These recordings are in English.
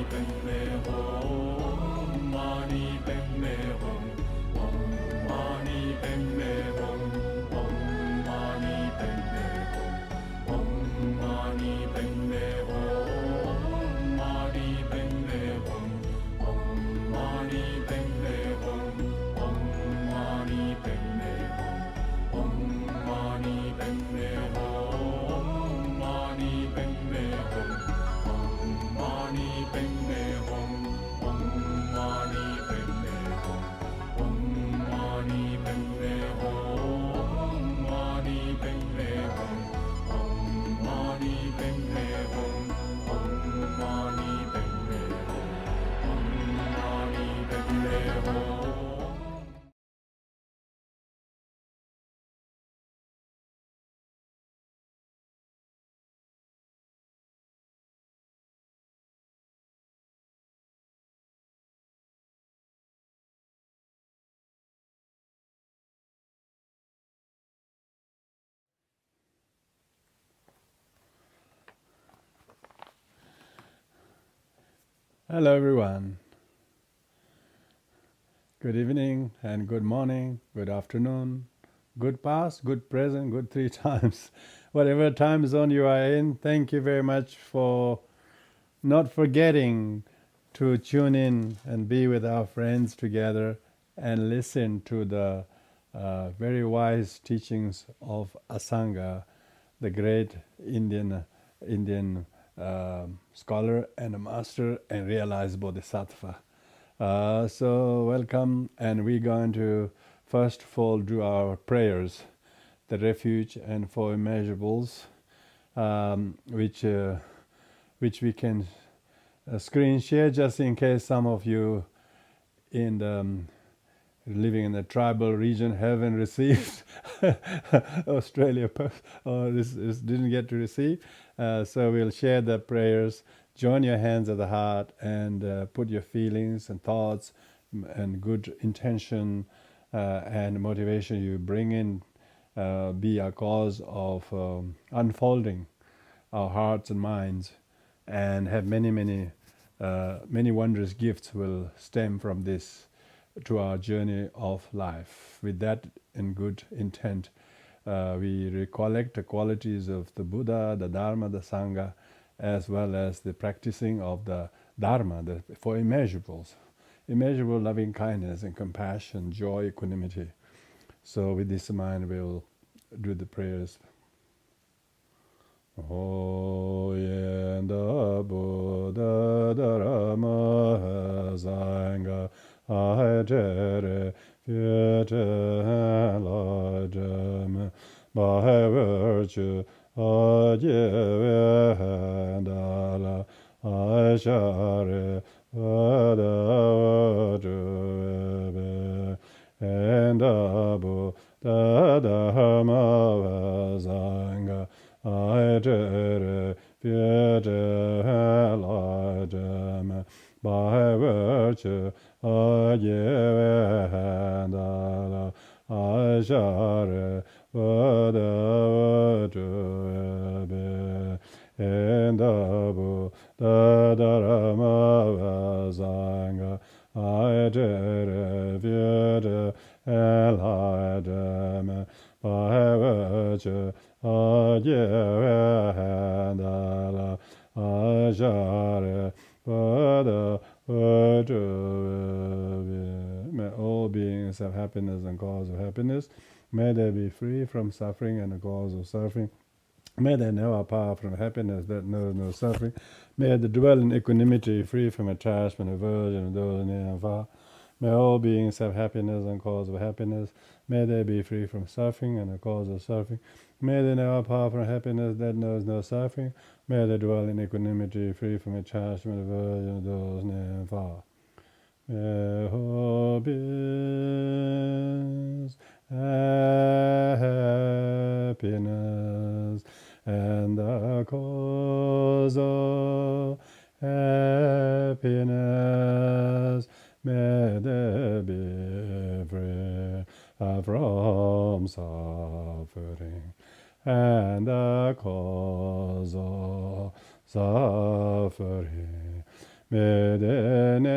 Padme Hum, Mani Padme Hum, Om Mani Padme Hum, Om Mani Padme Hum, Om Mani Padme Hum, Mani Padme Hum, Om Mani Padme Hum, Om Mani Padme Hum, Om Mani Padme Hum, Mani Padme Hum, Om Mani Padme Hum, Om Mani Padme Hum, Om Mani Padme Hum, Mani Padme Hum, Om Mani Padme Hum, Om Mani Padme Hum, Om Mani Padme Hum. Hello everyone. Good evening and good morning, good afternoon, good past, good present, good three times. Whatever time zone you are in, thank you very much for not forgetting to tune in and be with our friends together and listen to the very wise teachings of Asanga, the great Indian scholar and a master and realized bodhisattva. So welcome, and we're going to first of all do our prayers, the refuge and four immeasurables, which we can screen share just in case some of you in the living in the tribal region haven't received Australia or didn't get to receive. So we'll share the prayers. Join your hands at the heart and put your feelings and thoughts and good intention and motivation you bring in be a cause of unfolding our hearts and minds, and have many wondrous gifts will stem from this to our journey of life. With that in good intent, we recollect the qualities of the Buddha, the Dharma, the Sangha, as well as the practicing of the Dharma, the four immeasurables, immeasurable loving kindness and compassion, joy, equanimity. So with this in mind, we'll do the prayers. O yenda Buddha Dharma Asanga Ajere Fyete Lajam by virtue Ajevendala Ashare Vadavajube and Abu Dharma Asanga Ajere Fyete Lajam by virtue Ajevendala Ashare Vadavajube and Abu Dharma Asanga Ajere Fyete Lajam by virtue Ajevendala Ashare Vadavajube. May all beings have happiness and cause of happiness. May they be free from suffering and the cause of suffering. May they never part from happiness that knows no suffering. May they dwell in equanimity, free from attachment, aversion, and those near and far. May all beings have happiness and cause of happiness. May they be free from suffering and the cause of suffering. May they never part from happiness that knows no suffering. May they dwell in equanimity, free from attachment, aversion, and those near and far. May all beings have happiness and the cause of happiness. May they be free from suffering and the cause of suffering. Medenewa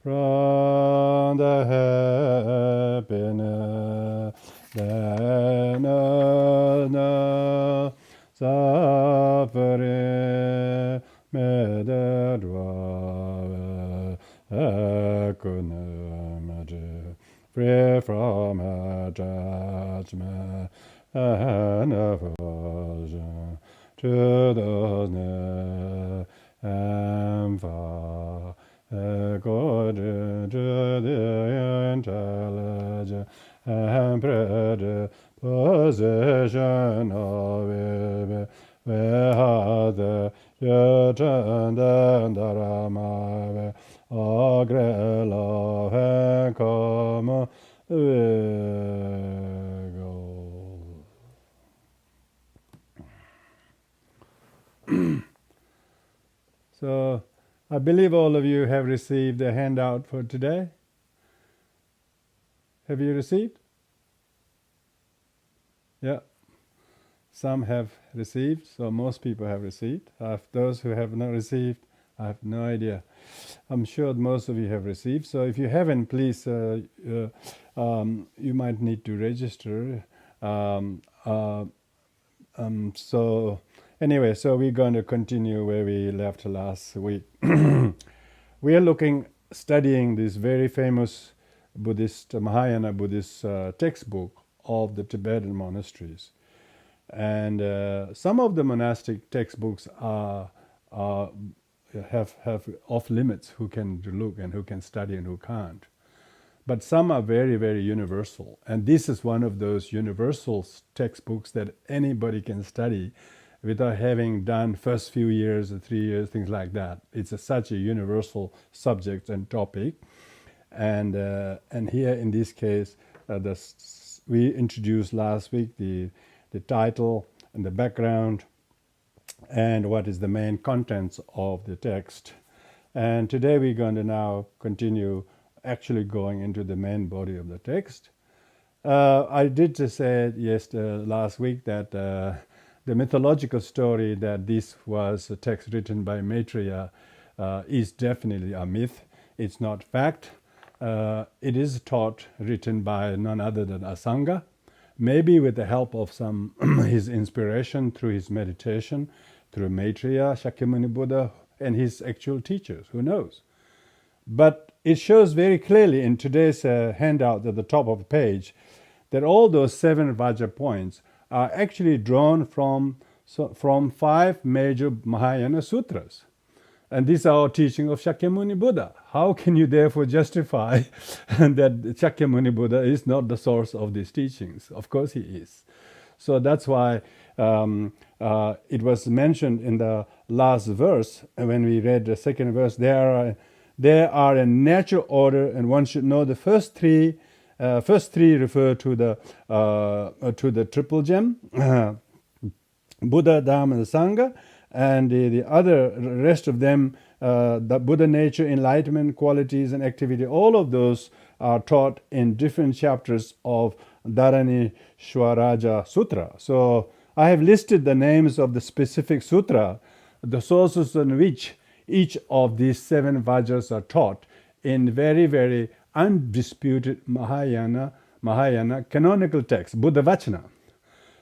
from the happiness that no suffering mededwa ekunamaji free from attachment and aversion to those near and far, according to the intelligence and predisposition of it, where the Yatan and Dharma, agre love and come go. So, I believe all of you have received a handout for today. Have you received? Yeah. Some have received, so most people have received. Those who have not received, I have no idea. I'm sure most of you have received. So if you haven't, please, you might need to register. So anyway, so we're going to continue where we left last week. We are studying this very famous Mahayana Buddhist textbook of the Tibetan monasteries. And some of the monastic textbooks have off limits who can look and who can study and who can't. But some are very, very universal. And this is one of those universal textbooks that anybody can study without having done first few years or 3 years, things like that. It's such a universal subject and topic. And here in this case, we introduced last week the title and the background and what is the main contents of the text. And today we're going to now continue actually going into the main body of the text. I did just say last week that the mythological story that this was a text written by Maitreya is definitely a myth. It's not fact. It is taught, written by none other than Asanga, maybe with the help of some his inspiration through his meditation, through Maitreya, Shakyamuni Buddha, and his actual teachers. Who knows? But it shows very clearly in today's handout at the top of the page that all those 7 Vajra points are actually drawn from 5 major Mahayana sutras. And these are all teaching of Shakyamuni Buddha. How can you therefore justify that Shakyamuni Buddha is not the source of these teachings? Of course he is. So that's why it was mentioned in the last verse, when we read the second verse, there are a natural order, and one should know the first three refer to the triple gem, Buddha, Dharma, and Sangha, and the rest of them, the Buddha nature, enlightenment, qualities, and activity. All of those are taught in different chapters of Dharani Shwaraja Sutra. So I have listed the names of the specific sutra, the sources in which each of these 7 Vajras are taught in very, very undisputed Mahayana canonical text, Buddha Vachana.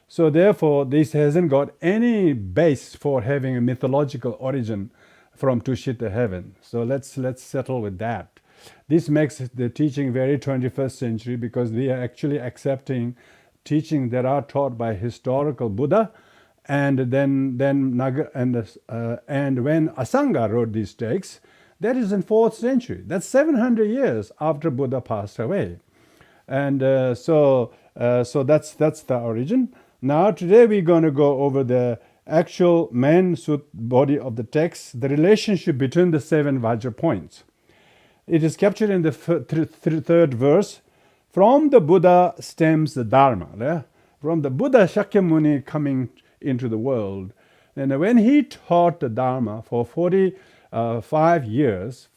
So therefore, this hasn't got any base for having a mythological origin from Tushita heaven. So let's settle with that. This makes the teaching very 21st century, because we are actually accepting teaching that are taught by historical Buddha, and when Asanga wrote these texts, that is in 4th century. That's 700 years after Buddha passed away, and so that's the origin. Now today we're going to go over the actual main body of the text, the relationship between the 7 Vajra points. It is captured in the third verse. From the Buddha stems the Dharma. From the Buddha Shakyamuni coming into the world. And when he taught the Dharma for 45 years,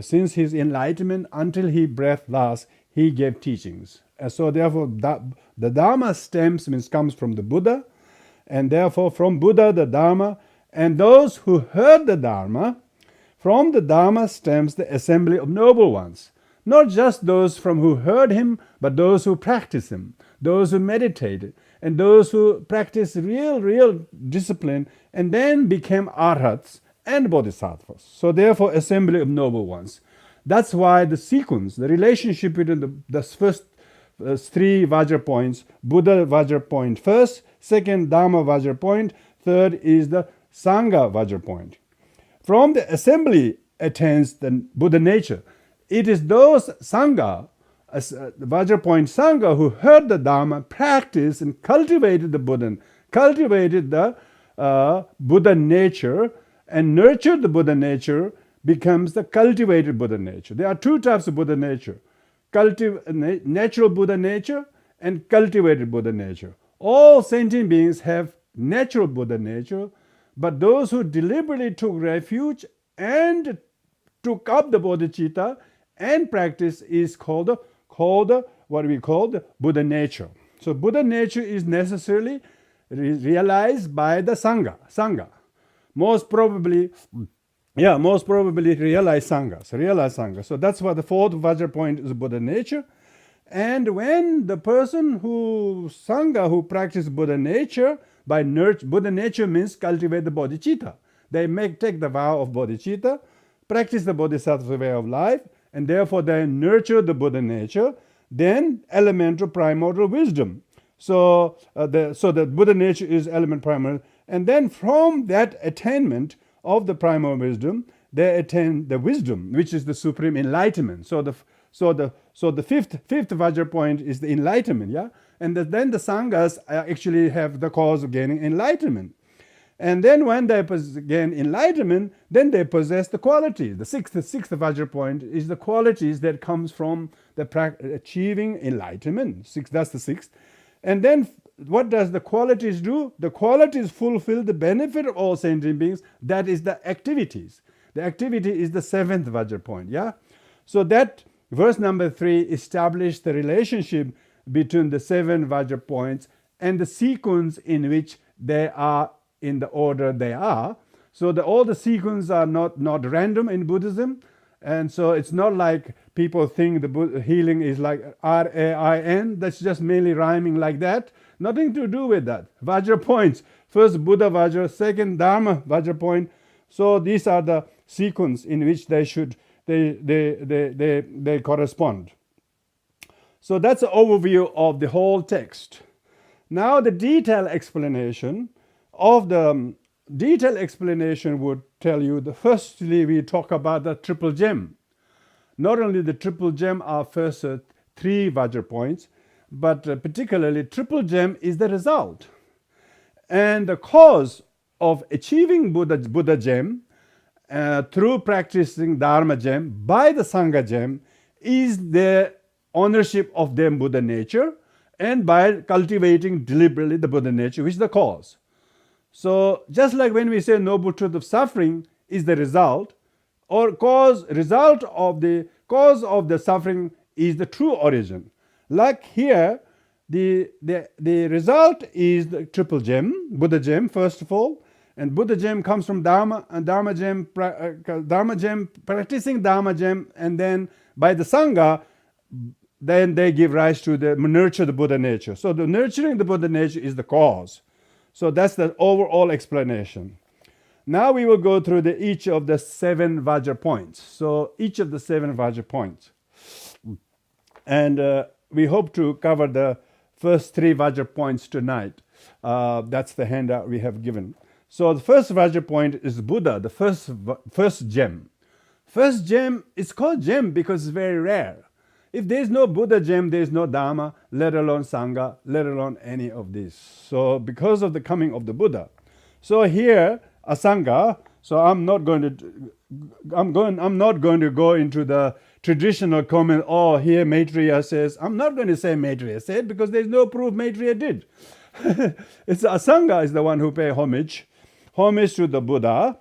since his enlightenment until his breath last, he gave teachings. And so therefore the Dharma comes from the Buddha, and therefore from Buddha the Dharma, And those who heard the Dharma, from the Dharma stems the assembly of noble ones. Not just those from who heard him, but those who practice him, those who meditated, and those who practiced real discipline, and then became arhats and bodhisattvas. So therefore, assembly of noble ones. That's why the sequence, the relationship between the first three Vajra points, Buddha Vajra point first, second Dhamma Vajra point, third is the Sangha Vajra point. From the assembly attains the Buddha nature. It is those Sangha, the Vajra point Sangha, who heard the Dharma, practiced and cultivated the Buddha, cultivated the Buddha nature, and nurtured the Buddha nature, becomes the cultivated Buddha nature. There are two types of Buddha nature: natural Buddha nature and cultivated Buddha nature. All sentient beings have natural Buddha nature, but those who deliberately took refuge and took up the bodhicitta and practice is called what we call the Buddha nature. So Buddha nature is necessarily realized by the Sangha. Most probably realize Sangha. So that's why the fourth Vajra point is Buddha nature. And when the person who practice Buddha nature, by Buddha nature means cultivate the bodhicitta. They take the vow of bodhicitta, practice the bodhisattva way of life, and therefore they nurture the Buddha nature, then elemental primordial wisdom. So the Buddha nature is element primordial, and then from that attainment of the primordial wisdom, they attain the wisdom, which is the supreme enlightenment. So the fifth Vajra point is the enlightenment, yeah? And then the Sanghas actually have the cause of gaining enlightenment. And then when they gain enlightenment, then they possess the qualities. The sixth Vajra point is the qualities that comes from the achieving enlightenment. That's the sixth. And then what does the qualities do? The qualities fulfill the benefit of all sentient beings. That is the activities. The activity is the seventh Vajra point, yeah? So that verse number 3 established the relationship between the seven Vajra points and the sequence in which they are in the order they are. So all the sequences are not random in Buddhism. And so it's not like people think the healing is like R-A-I-N. That's just merely rhyming like that. Nothing to do with that. Vajra points. First Buddha Vajra, second Dharma Vajra point. So these are the sequence in which they correspond. So that's an overview of the whole text. Now the detailed explanation would tell you that firstly we talk about the triple gem. Not only the triple gem are first three Vajra points, but particularly triple gem is the result. And the cause of achieving Buddha gem through practicing Dharma gem by the Sangha gem is the ownership of their Buddha nature, and by cultivating deliberately the Buddha nature, which is the cause. So just like when we say noble truth of suffering is the result, or result of the cause of the suffering is the true origin. Like here, the result is the triple gem, Buddha gem first of all, and Buddha gem comes from Dharma, and Dharma gem practicing Dharma gem, and then by the Sangha, then they give rise to nurture the Buddha nature. So the nurturing the Buddha nature is the cause. So that's the overall explanation. Now we will go through each of the seven Vajra points. So each of the seven Vajra points. And we hope to cover the first three Vajra points tonight. That's the handout we have given. So the first Vajra point is Buddha, the first gem. First gem is called gem because it's very rare. If there is no Buddha gem, there is no Dharma, let alone Sangha, let alone any of these. So because of the coming of the Buddha. So here, Asanga, so I'm not going to go into the traditional comment, oh, here Maitreya says. I'm not going to say Maitreya said because there's no proof Maitreya did. It's Asanga is the one who pay homage to the Buddha.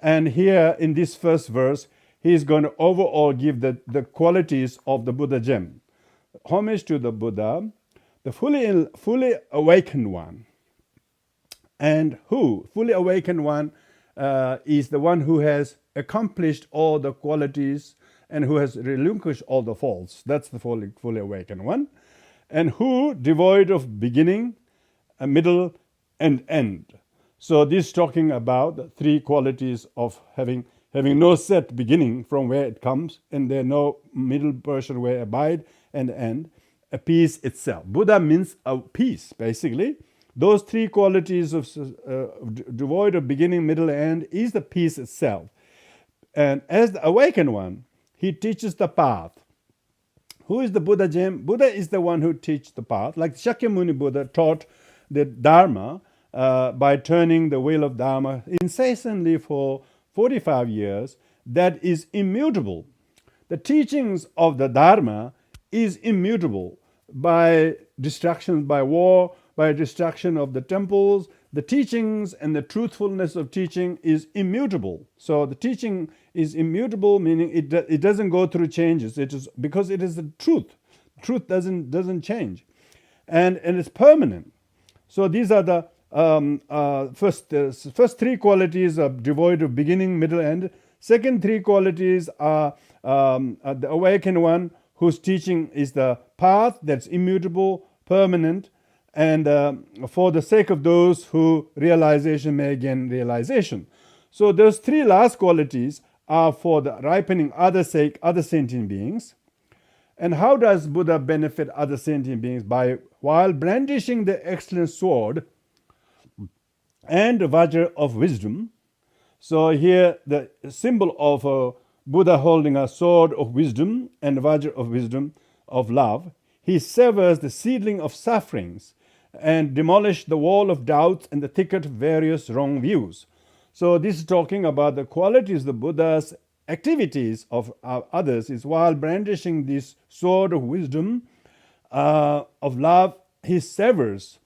And here in this first verse, he is going to overall give the qualities of the Buddha gem. Homage to the Buddha, the fully awakened one. And who? Fully awakened one is the one who has accomplished all the qualities and who has relinquished all the faults. That's the fully awakened one. And who, devoid of beginning, a middle, and end. So this is talking about the three qualities of having no set beginning from where it comes, and there no middle portion where abide and end, a peace itself. Buddha means a peace, basically. Those three qualities of devoid of beginning, middle, and end is the peace itself. And as the awakened one, he teaches the path. Who is the Buddha, Jim? Buddha is the one who teaches the path. Like Shakyamuni Buddha taught the Dharma by turning the wheel of Dharma incessantly for 45 years. That is immutable. The teachings of the Dharma is immutable by destruction, by war, by destruction of the temples. The teachings and the truthfulness of teaching is immutable. So the teaching is immutable, meaning it doesn't go through changes. It is because it is the truth. Truth doesn't change, and it's permanent. So these are the first three qualities are devoid of beginning, middle, end. Second three qualities are the awakened one, whose teaching is the path that's immutable, permanent, and for the sake of those who realization may gain realization. So those three last qualities are for the ripening other sentient beings. And how does Buddha benefit other sentient beings? While brandishing the excellent sword and Vajra of wisdom. So here the symbol of a Buddha holding a sword of wisdom and Vajra of wisdom of love, he severs the seedling of sufferings and demolish the wall of doubts and the thicket of various wrong views. So this is talking about the qualities of the Buddha's activities of others is while brandishing this sword of wisdom, of love, he severs.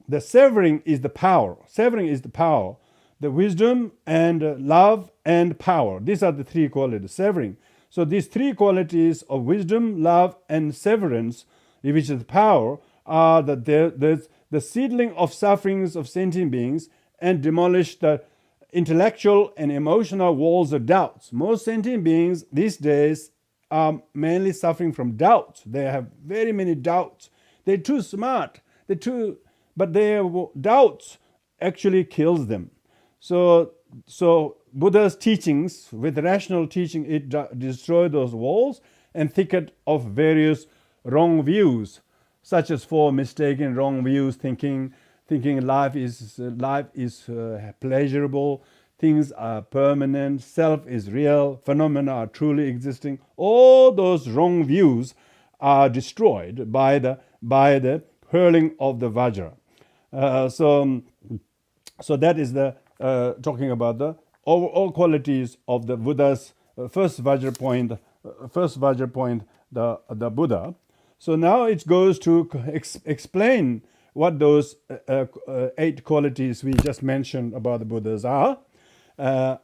The severing is the power. Severing is the power. The wisdom and love and power. These are the three qualities. Severing. So these three qualities of wisdom, love, and severance, which is power, are the seedling of sufferings of sentient beings and demolish the intellectual and emotional walls of doubts. Most sentient beings these days are mainly suffering from doubts. They have very many doubts. They're too smart. But their doubts actually kills them. So Buddha's teachings, with rational teaching, it destroys those walls and thicket of various wrong views, such as for mistaken wrong views, thinking life is pleasurable, things are permanent, self is real, phenomena are truly existing. All those wrong views are destroyed by the hurling of the Vajra. So that is the talking about the all qualities of the Buddha's first Vajra point, the Buddha. So now it goes to explain what those 8 qualities we just mentioned about the Buddhas are.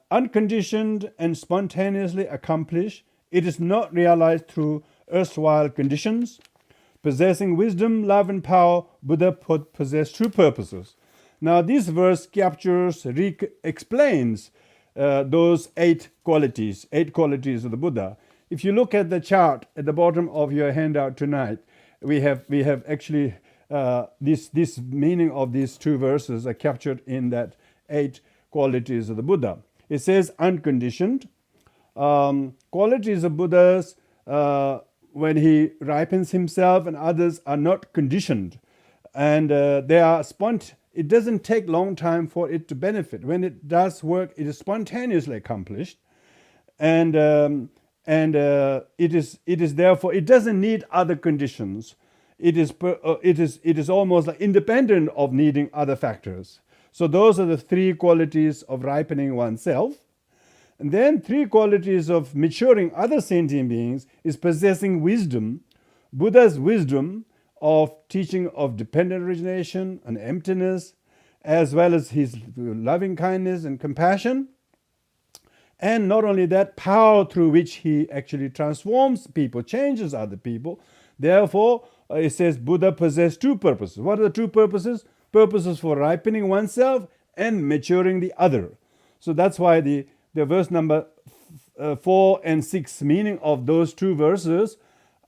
Unconditioned and spontaneously accomplished. It is not realized through erstwhile conditions. Possessing wisdom, love, and power, Buddha possessed true purposes. Now this verse explains those 8 qualities of the Buddha. If you look at the chart at the bottom of your handout tonight, we have actually this meaning of these 2 verses are captured in that 8 qualities of the Buddha. It says unconditioned. Qualities of Buddhas when he ripens himself and others are not conditioned, and they are it doesn't take long time for it to benefit. When it does work, it is spontaneously accomplished, and it is therefore it doesn't need other conditions. It is almost like independent of needing other factors. So those are the 3 qualities of ripening oneself. And then 3 qualities of maturing other sentient beings is possessing wisdom, Buddha's wisdom of teaching of dependent origination and emptiness, as well as his loving kindness and compassion. And not only that, power through which he actually transforms people, changes other people. Therefore, it says Buddha possessed 2 purposes. What are the 2 purposes? Purposes for ripening oneself and maturing the other. So that's why the verse number 4 and 6 meaning of those two verses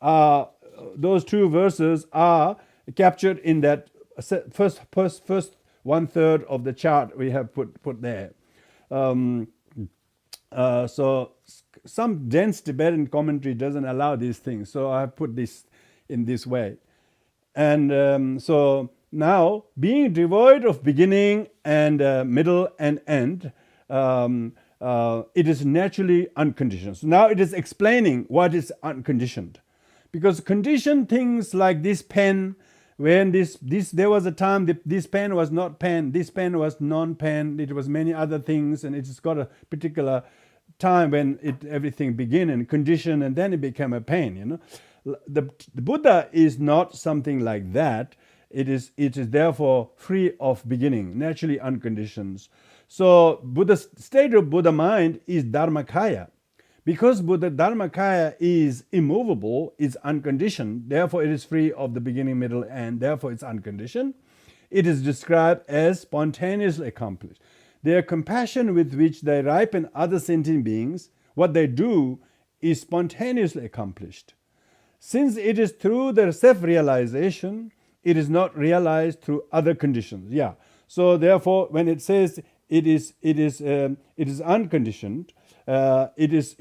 are captured in that first 1/3 of the chart we have put there. So some dense Tibetan commentary doesn't allow these things, so I put this in this way. And so now, being devoid of beginning and middle and end, it is naturally unconditioned. So now it is explaining what is unconditioned. Because conditioned things like this pen, when there was a time this pen was not pen, this pen was non-pen, it was many other things, and it's got a particular time when everything began and conditioned, and then it became a pen. The Buddha is not something like that. It is therefore free of beginning, naturally unconditioned. So Buddha's state of Buddha mind is Dharmakaya. Because Buddha Dharmakaya is immovable, is unconditioned, therefore it is free of the beginning, middle, and therefore it's unconditioned. It is described as spontaneously accomplished. Their compassion with which they ripen other sentient beings, what they do is spontaneously accomplished. Since it is through their self-realization, it is not realized through other conditions. Yeah. So therefore, when it says it is unconditioned, it is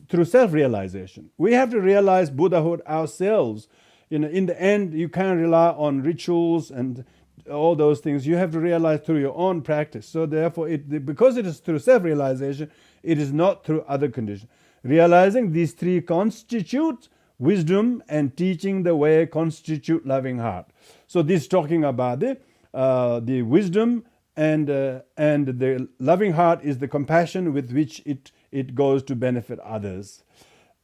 through self-realization. We have to realize Buddhahood ourselves. In the end, you can't rely on rituals and all those things. You have to realize through your own practice. So therefore, because it is through self-realization, it is not through other conditions. Realizing these three constitute wisdom, and teaching the way constitute loving heart. So this is talking about the wisdom, and the loving heart is the compassion with which it goes to benefit others.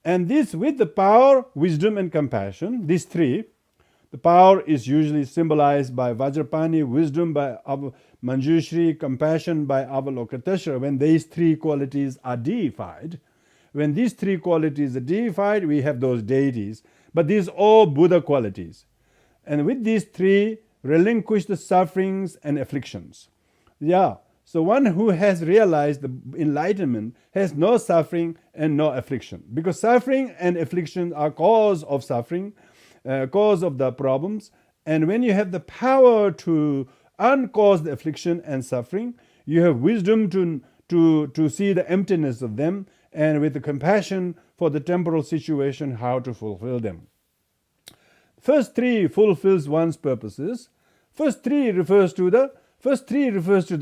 And this, with the power, wisdom, and compassion, these three, the power is usually symbolized by Vajrapani, wisdom by Manjushri, compassion by Avalokiteshvara. When these three qualities are deified, we have those deities. But these are all Buddha qualities. And with these three, relinquish the sufferings and afflictions. Yeah. So one who has realized the enlightenment has no suffering and no affliction. Because suffering and affliction are cause of suffering, cause of the problems. And when you have the power to uncause the affliction and suffering, you have wisdom to see the emptiness of them, and with the compassion for the temporal situation, how to fulfill them. First three fulfills one's purposes. First three refers to the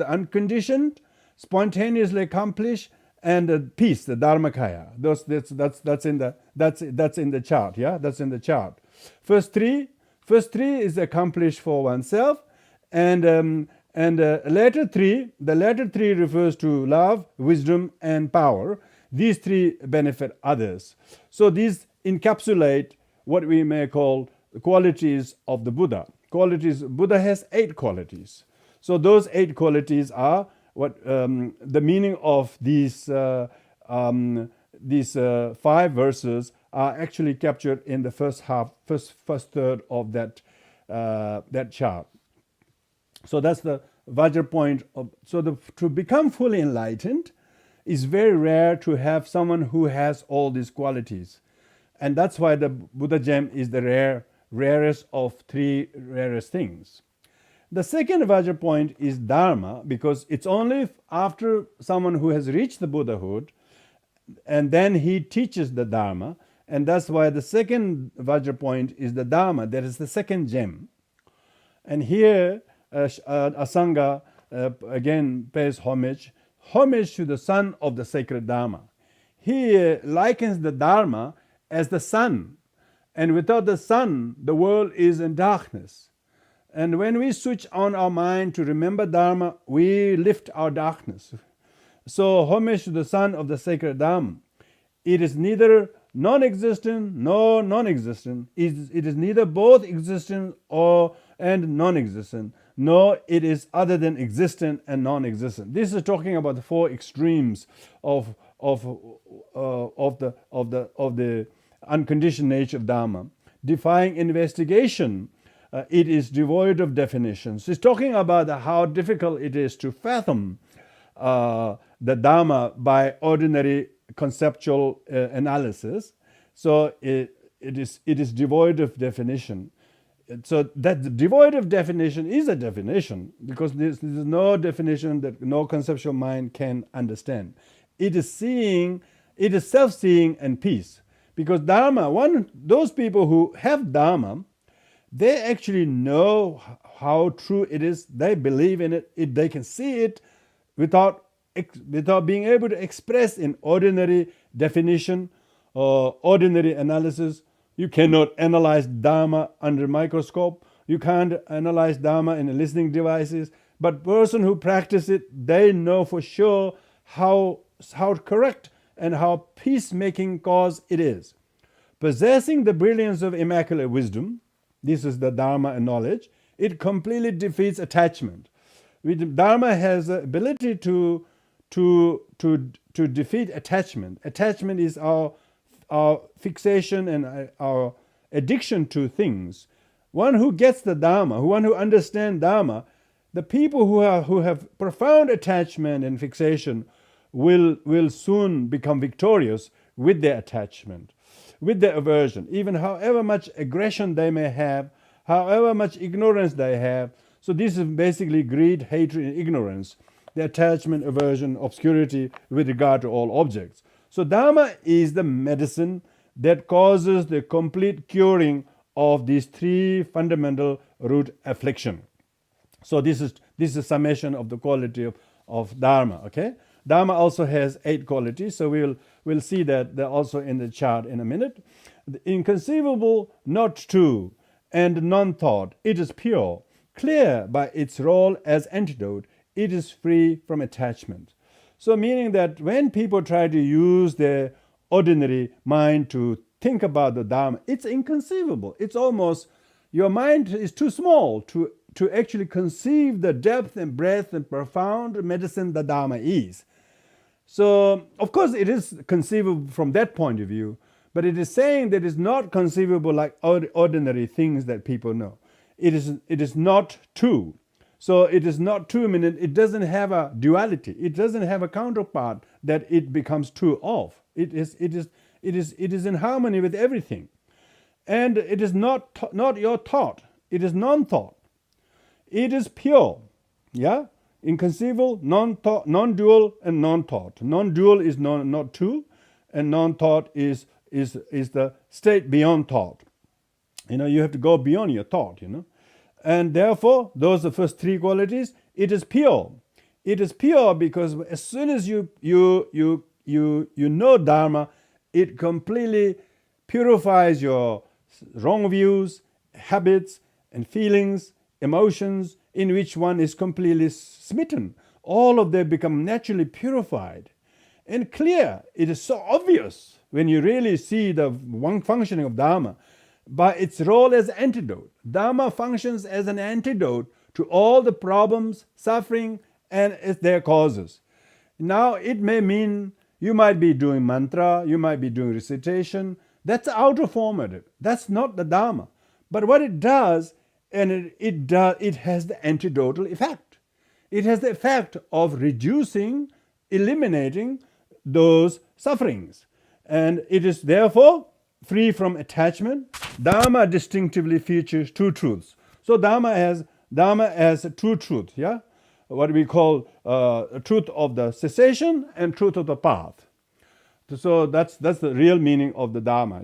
unconditioned, spontaneously accomplished, and peace, the Dharmakaya. That's in the chart. Yeah, that's in the chart. First three is accomplished for oneself, and latter three refers to love, wisdom, and power. These three benefit others. So these encapsulate what we may call the qualities of the Buddha. Buddha has 8 qualities. So those 8 qualities are what the meaning of these 5 verses are actually captured in the first third of that chart. So that's the Vajra point. To become fully enlightened is very rare to have someone who has all these qualities. And that's why the Buddha gem is the rarest of 3 rarest things. The second Vajra point is Dharma, because it's only after someone who has reached the Buddhahood, and then he teaches the Dharma, and that's why the second Vajra point is the Dharma. That is the second gem. And here Asanga again pays homage to the sun of the sacred Dharma. He likens the Dharma as the sun, and without the sun, the world is in darkness. And when we switch on our mind to remember Dharma, we lift our darkness. So, homage to the sun of the sacred Dharma. It is neither non-existent nor non-existent. It is neither both existent and non-existent, nor it is other than existent and non-existent. This is talking about the 4 extremes of the unconditioned nature of Dharma, defying investigation it is devoid of definitions. He's talking about how difficult it is to fathom the Dharma by ordinary conceptual analysis. So it is devoid of definition. So that devoid of definition is a definition, because there's no definition that no conceptual mind can understand. It is self-seeing and peace. Because Dharma, those people who have Dharma, they actually know how true it is. They believe in it. They can see it without being able to express in ordinary definition or ordinary analysis. You cannot analyze Dharma under microscope. You can't analyze Dharma in listening devices. But person who practice it, they know for sure how correct and how peacemaking cause it is. Possessing the brilliance of immaculate wisdom, this is the Dharma and knowledge, it completely defeats attachment. Dharma has the ability to defeat attachment. Attachment is our fixation and our addiction to things. One who gets the Dharma, one who understands Dharma, the people who have profound attachment and fixation will soon become victorious with their attachment, with their aversion, even however much aggression they may have, however much ignorance they have. So this is basically greed, hatred, and ignorance, the attachment, aversion, obscurity with regard to all objects. So Dharma is the medicine that causes the complete curing of these three fundamental root affliction. So this is a summation of the quality of Dharma. Okay, Dharma also has 8 qualities. So we'll see that they're also in the chart in a minute. The inconceivable, not true, and non-thought. It is pure, clear by its role as antidote. It is free from attachment. So meaning that when people try to use their ordinary mind to think about the Dharma, it's inconceivable. It's almost, your mind is too small to actually conceive the depth and breadth and profound medicine the Dharma is. So, of course, it is conceivable from that point of view, but it is saying that it's not conceivable like ordinary things that people know. It is not true. So it is not true, meaning it doesn't have a duality. It doesn't have a counterpart that it becomes true of. It is in harmony with everything. And it is not your thought. It is non-thought. It is pure. Yeah? Inconceivable, non-thought, non-dual, and non-thought. Non-dual is not true, and non-thought is the state beyond thought. You have to go beyond your thought, And therefore, those are the first 3 qualities. It is pure. It is pure because as soon as you know Dharma, it completely purifies your wrong views, habits, and feelings, emotions, in which one is completely smitten. All of them become naturally purified and clear. It is so obvious when you really see the one functioning of Dharma by its role as antidote. Dharma functions as an antidote to all the problems, suffering, and their causes. Now, it may mean you might be doing mantra, you might be doing recitation. That's outer formative. That's not the Dharma. But what it does, and it has the antidotal effect. It has the effect of reducing, eliminating those sufferings. And it is therefore free from attachment. Dharma distinctively features 2 truths. So Dharma has a true truth, yeah? What we call truth of the cessation and truth of the path. So that's the real meaning of the Dharma,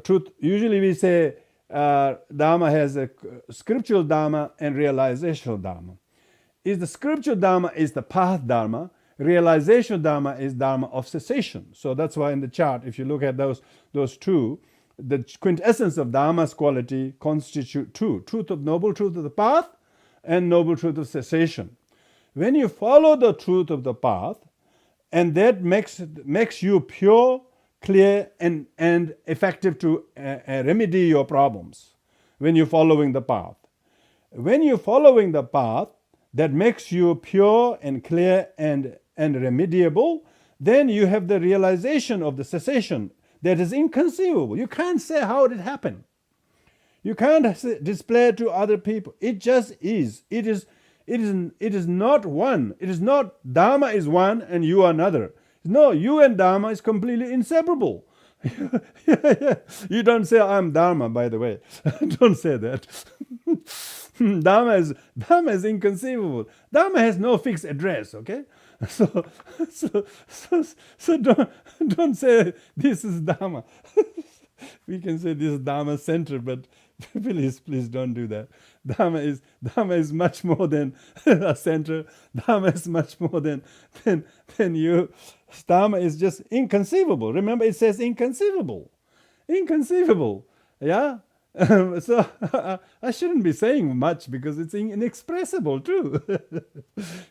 Truth, usually we say Dharma has a scriptural Dharma and realizational Dharma. The scriptural Dharma is the path Dharma. Realizational Dharma is Dharma of cessation. So that's why in the chart, if you look at those 2, the quintessence of Dharma's quality constitute 2. Noble truth of the path and noble truth of cessation. When you follow the truth of the path, and that makes you pure, clear, and effective to remedy your problems when you're following the path. When you're following the path that makes you pure and clear and remediable, then you have the realization of the cessation that is inconceivable. You can't say how it happened. You can't display it to other people. It just is. It is not one. It is not Dharma is one and you are another. No, you and Dharma is completely inseparable. You don't say I'm Dharma, by the way. Don't say that. Dharma is inconceivable. Dharma has no fixed address, okay? So don't say this is Dharma. We can say this is Dharma center, but please don't do that. Dharma is much more than a center. Dharma is much more than you. Dharma is just inconceivable. Remember, it says inconceivable. Inconceivable. Yeah? So I shouldn't be saying much because it's inexpressible too.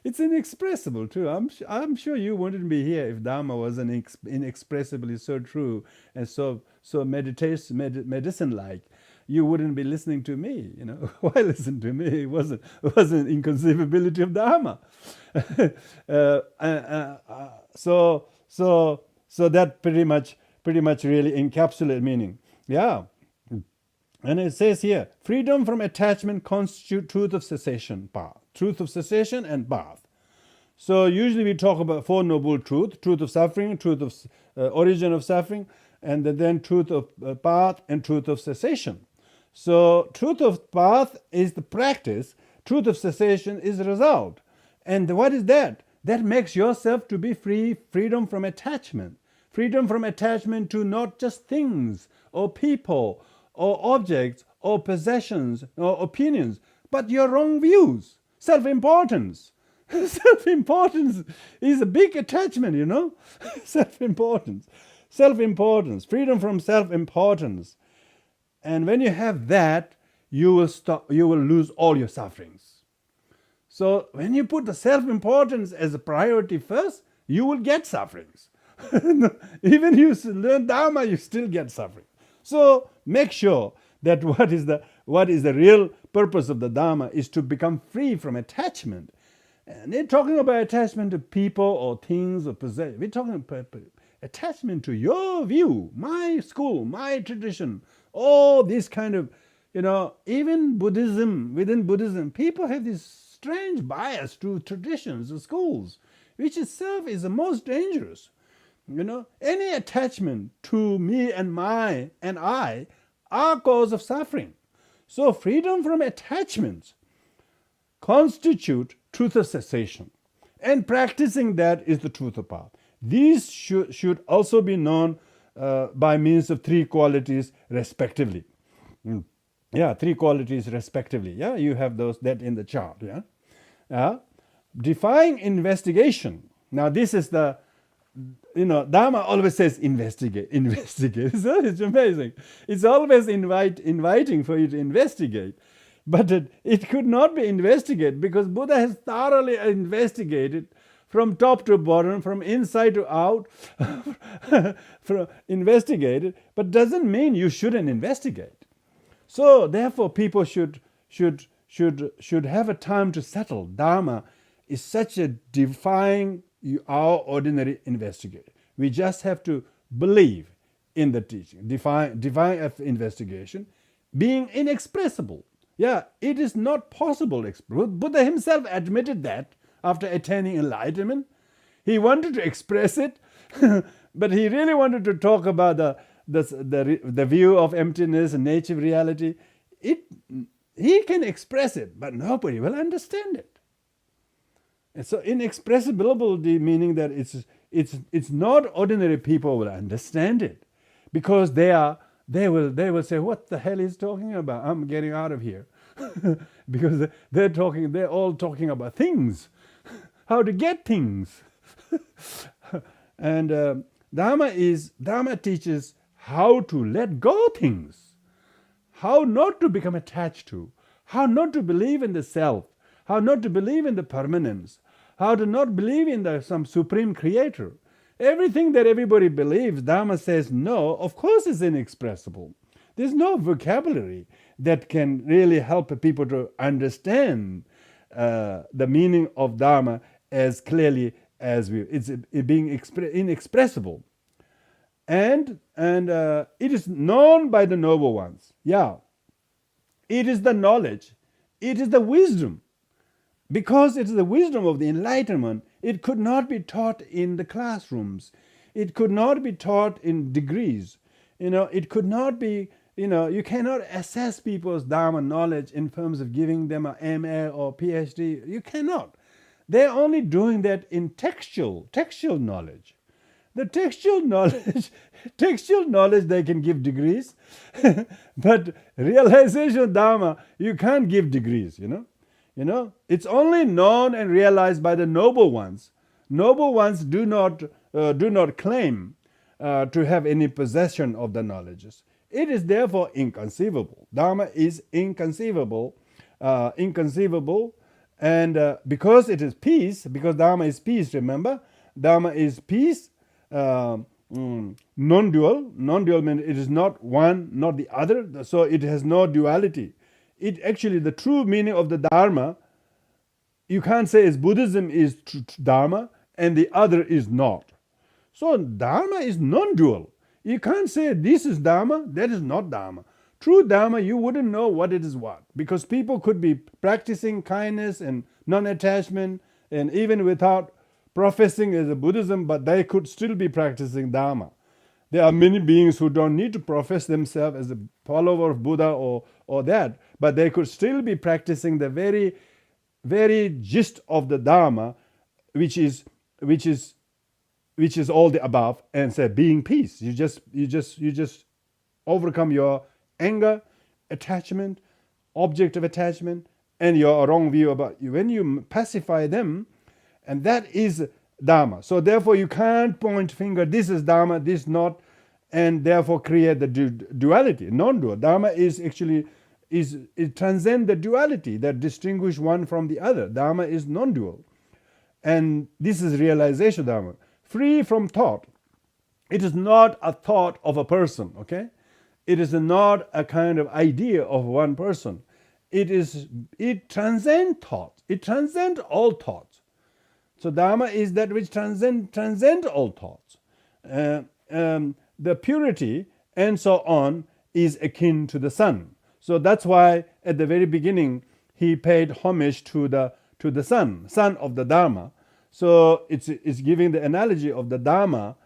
It's inexpressible too. I'm sure you wouldn't be here if Dharma wasn't inexpressibly so true and so medicine-like. You wouldn't be listening to me. Why listen to me? It wasn't inconceivability of Dharma. So that pretty much really encapsulates meaning. Yeah. And it says here, freedom from attachment constitutes truth of cessation path. Truth of cessation and path. So usually we talk about Four Noble Truths, truth of suffering, truth of origin of suffering, and then truth of path and truth of cessation. So truth of path is the practice, truth of cessation is the result. And what is that? That makes yourself to be freedom from attachment. Freedom from attachment to not just things or people or objects or possessions or opinions, but your wrong views. Self-importance. Self-importance is a big attachment, Self-importance. Self-importance. Freedom from self-importance. And when you have that, you will lose all your sufferings. So when you put the self-importance as a priority first, you will get sufferings. Even you learn Dharma, you still get suffering. So make sure that what is the real purpose of the Dharma is to become free from attachment. And they're talking about attachment to people or things or possessions. We're talking about attachment to your view, my school, my tradition, all this kind of, even Buddhism, within Buddhism, people have this strange bias to traditions or schools, which itself is the most dangerous. Any attachment to me and my and I are cause of suffering. So freedom from attachments constitute truth of cessation. And practicing that is the truth of path. These should also be known by means of three qualities respectively. Yeah, three qualities respectively. Yeah, you have that in the chart. Yeah. Defying investigation. Now this is the Dharma always says investigate. So it's amazing. It's always inviting for you to investigate. But it could not be investigated because Buddha has thoroughly investigated from top to bottom, from inside to out, investigated, but doesn't mean you shouldn't investigate. So therefore people should have a time to settle. Dharma is such a defying our ordinary investigator. We just have to believe in the teaching. Define investigation being inexpressible. Yeah, it is not possible. Buddha himself admitted that after attaining enlightenment. He wanted to express it, but he really wanted to talk about the view of emptiness and nature of reality. He can express it, but nobody will understand it. And so inexpressibility meaning that it's not ordinary people will understand it, because they will say, what the hell is talking about? I'm getting out of here. Because they're all talking about things, how to get things. And Dharma teaches how to let go things, how not to become attached to, how not to believe in the self, how not to believe in the permanence, how to not believe in some supreme creator. Everything that everybody believes, Dharma says no, of course is inexpressible. There's no vocabulary that can really help people to understand the meaning of Dharma as clearly as it's being inexpressible. And it is known by the noble ones. Yeah. It is the knowledge. It is the wisdom. Because it is the wisdom of the enlightenment, it could not be taught in the classrooms. It could not be taught in degrees. It could not be, you cannot assess people's Dharma knowledge in terms of giving them a MA or PhD. You cannot. They're only doing that in textual knowledge. The textual knowledge they can give degrees, but realization of Dharma, you can't give degrees, It's only known and realized by the noble ones. Noble ones do not claim to have any possession of the knowledges. It is therefore inconceivable. Dharma is inconceivable, and because it is peace, because Dharma is peace, remember? Dharma is peace, non-dual. Non-dual means it is not one, not the other, so it has no duality. It actually, the true meaning of the Dharma, you can't say is Buddhism is Dharma and the other is not. So Dharma is non-dual. You can't say this is Dharma, that is not Dharma. True Dharma, you wouldn't know what it is what, because people could be practicing kindness and non-attachment, and even without professing as a Buddhism, but they could still be practicing Dharma. There are many beings who don't need to profess themselves as a follower of Buddha or that, but they could still be practicing the very, very gist of the Dharma, which is all the above, and say being peace. You just overcome your anger, attachment, object of attachment, and your wrong view about you. When you pacify them, and that is Dharma. So therefore you can't point finger, this is Dharma, this not, and therefore create the duality, non-dual. Dharma is actually, it transcends the duality that distinguish one from the other. Dharma is non-dual. And this is realization Dharma. Free from thought. It is not a thought of a person, okay? It is not a kind of idea of one person. It transcends thought. It transcends all thoughts. So Dharma is that which transcend all thoughts. The purity and so on is akin to the sun. So that's why at the very beginning he paid homage to the sun of the Dharma. So it's giving the analogy of the Dharma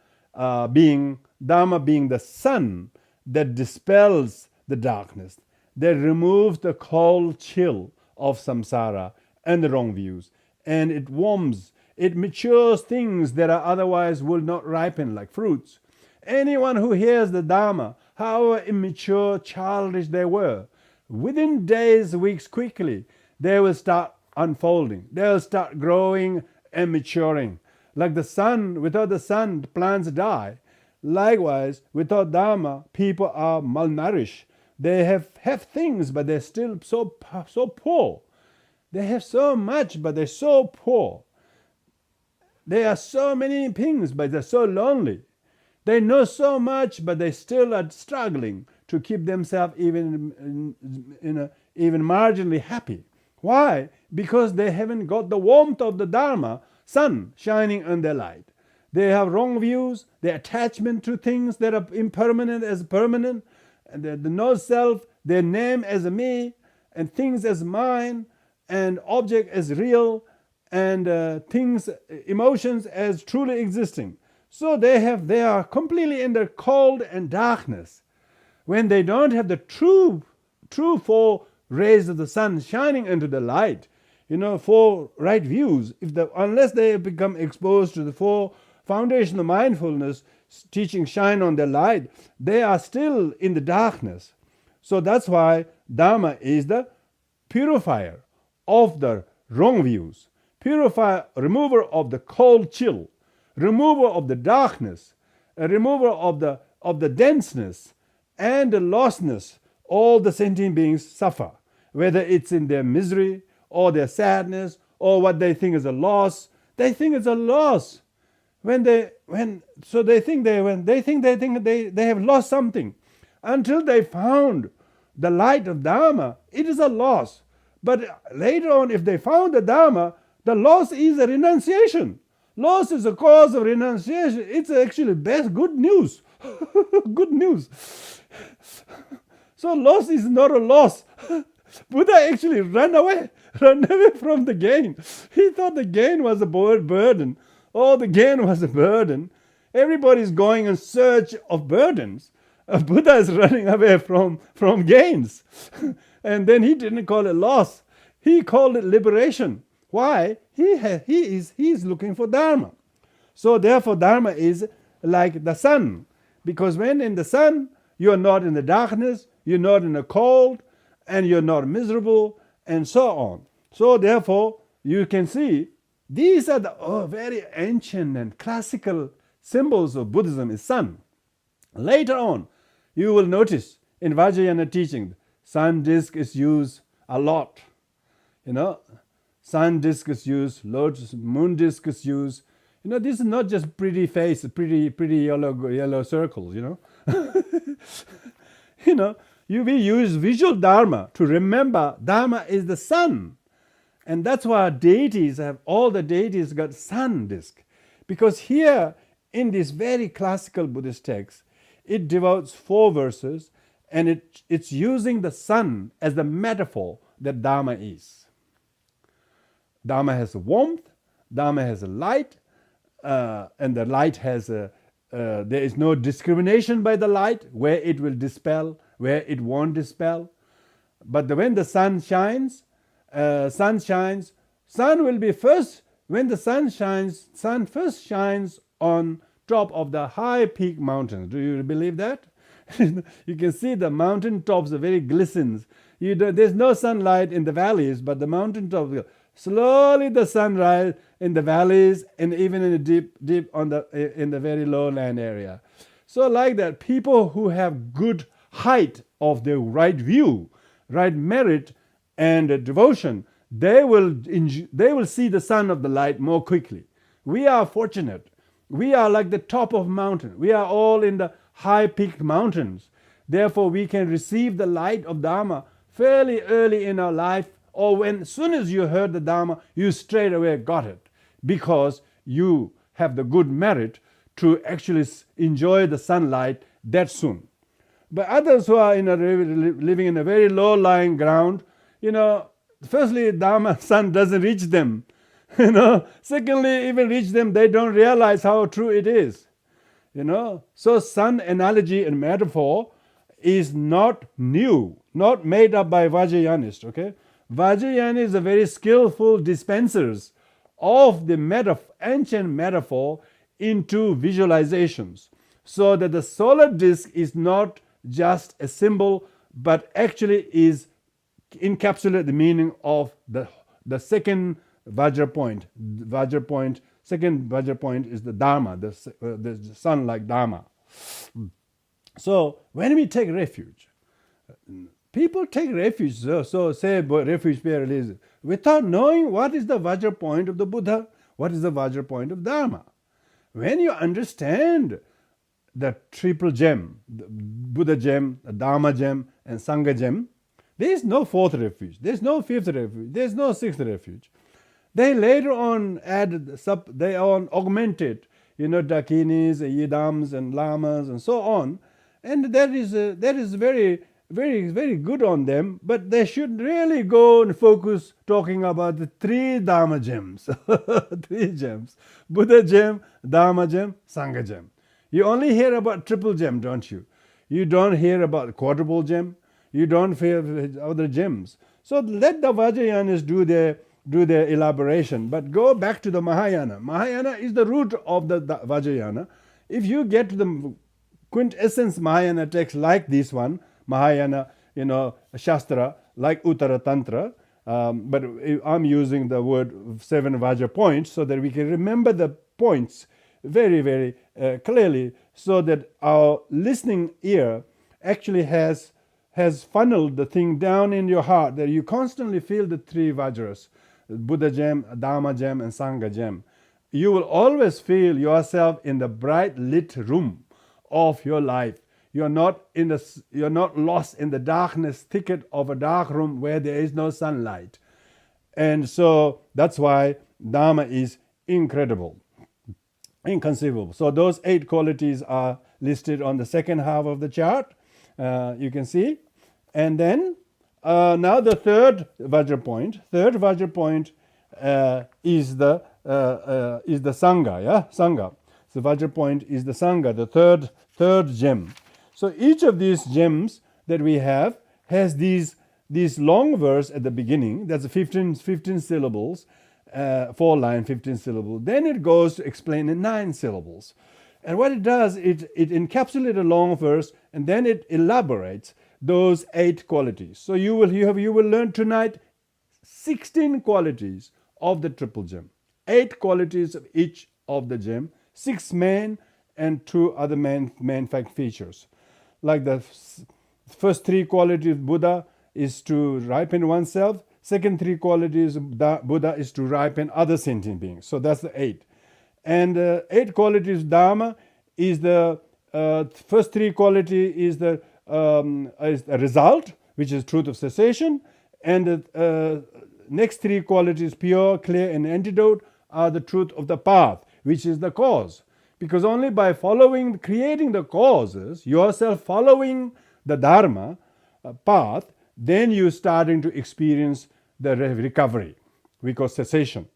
being the sun that dispels the darkness, that removes the cold chill of samsara and the wrong views, and it warms. It matures things that are otherwise will not ripen like fruits. Anyone who hears the Dharma, however immature, childish they were, within days, weeks, quickly, they will start unfolding. They will start growing and maturing. Like the sun, without the sun, the plants die. Likewise, without Dharma, people are malnourished. They have things, but they're still so poor. They have so much, but they're so poor. There are so many things, but they're so lonely. They know so much, but they still are struggling to keep themselves even marginally happy. Why? Because they haven't got the warmth of the Dharma, sun shining on their light. They have wrong views, their attachment to things that are impermanent as permanent, and the no self, their name as a me, and things as mine, and object as real, and things, emotions as truly existing. So they are completely in the cold and darkness. When they don't have the true four rays of the sun shining into the light, four right views, unless they become exposed to the four foundational mindfulness teaching shine on their light, they are still in the darkness. So that's why Dharma is the purifier of the wrong views, remover of the cold chill, remover of the darkness, a remover of the denseness and the lostness all the sentient beings suffer, whether it's in their misery or their sadness or what they think is a loss. They think it's a loss. They think they have lost something. Until they found the light of Dharma, it is a loss. But later on, if they found the Dharma, the loss is a renunciation. Loss is a cause of renunciation. It's actually good news. Good news. So loss is not a loss. Buddha actually ran away from the gain. He thought the gain was a burden. Oh, the gain was a burden. Everybody's going in search of burdens. Buddha is running away from gains. And then he didn't call it loss. He called it liberation. Why? He is looking for Dharma. So therefore Dharma is like the sun. Because when in the sun, you're not in the darkness, you're not in the cold, and you're not miserable, and so on. So therefore, you can see these are the very ancient and classical symbols of Buddhism is sun. Later on, you will notice in Vajrayana teaching, sun disk is used a lot. Sun disk is used, lotus moon disk is used. This is not just pretty face, pretty yellow circles. We use visual Dharma to remember Dharma is the sun. And that's why all the deities got sun disk. Because here in this very classical Buddhist text, it devotes 4 verses and it's using the sun as the metaphor that Dharma is. Dharma has a warmth, Dharma has a light, and the light has there is no discrimination by the light, where it will dispel, where it won't dispel. But when the sun shines, sun will be first. When the sun shines, sun first shines on top of the high peak mountains. Do you believe that? You can see the mountain tops are very glistens. There's no sunlight in the valleys, but the mountain tops, slowly the sun rises in the valleys and even in the deep in the very lowland area. So like that, people who have good height of the right view, right merit and devotion, they will see the sun of the light more quickly. We are fortunate. We are like the top of mountain. We are all in the high peaked mountains. Therefore, we can receive the light of Dharma fairly early in our life, or as soon as you heard the Dharma, you straight away got it, because you have the good merit to actually enjoy the sunlight that soon. But others who are living in a very low-lying ground, firstly, Dharma sun doesn't reach them. Secondly, even reach them, they don't realize how true it is. So sun analogy and metaphor is not new, not made up by Vajrayanists. Okay, Vajrayanis are very skillful dispensers of the ancient metaphor into visualizations, so that the solar disk is not just a symbol, but actually is encapsulate the meaning of the second Vajra point. Second Vajra point is the Dharma, the sun like Dharma. So when we take refuge, people take refuge, so say refuge spiritualism, without knowing what is the Vajra point of the Buddha, what is the Vajra point of Dharma. When you understand the triple gem, the Buddha gem, the Dharma gem, and Sangha gem, there is no 4th refuge, there is no 5th refuge, there is no 6th refuge. They later on augmented, Dakinis, Yidams, and Lamas, and so on, and that is very, very, very good on them. But they should really go and focus talking about the 3 Dharma gems, 3 gems: Buddha gem, Dharma gem, Sangha gem. You only hear about triple gem, don't you? You don't hear about quadruple gem. You don't hear other gems. So let the Vajrayanis do their elaboration. But go back to the Mahayana. Mahayana is the root of the Vajrayana. If you get to the quintessence Mahayana text like this one, Mahayana, Shastra, like Uttaratantra, but I'm using the word 7 Vajra points so that we can remember the points very, very clearly, so that our listening ear actually has funneled the thing down in your heart, that you constantly feel the 3 Vajras, Buddha gem, Dharma gem, and Sangha gem. You will always feel yourself in the bright lit room of your life. You're not lost in the darkness thicket of a dark room where there is no sunlight. And so that's why Dharma is incredible, inconceivable. So those 8 qualities are listed on the second half of the chart. You can see. And then now the third Vajra point. Third Vajra point is the Sangha. Yeah, Sangha. So Vajra point is the Sangha, the third gem. So each of these gems that we have has these long verse at the beginning. That's 15 syllables, 4-line, 15 syllables. Then it goes to explain in 9 syllables. And what it does, it encapsulates a long verse, and then it elaborates those 8 qualities. So you will learn tonight 16 qualities of the triple gem, 8 qualities of each of the gem, 6 main and 2 other main fact features. Like the first 3 qualities of Buddha is to ripen oneself. Second 3 qualities of Buddha is to ripen other sentient beings. So that's the 8. And 8 qualities of Dharma is the first 3 quality is the result, which is truth of cessation, and the next 3 qualities, pure, clear, and antidote, are the truth of the path, which is the cause. Because only by creating the causes, yourself following the Dharma path, then you're starting to experience the recovery. We call cessation.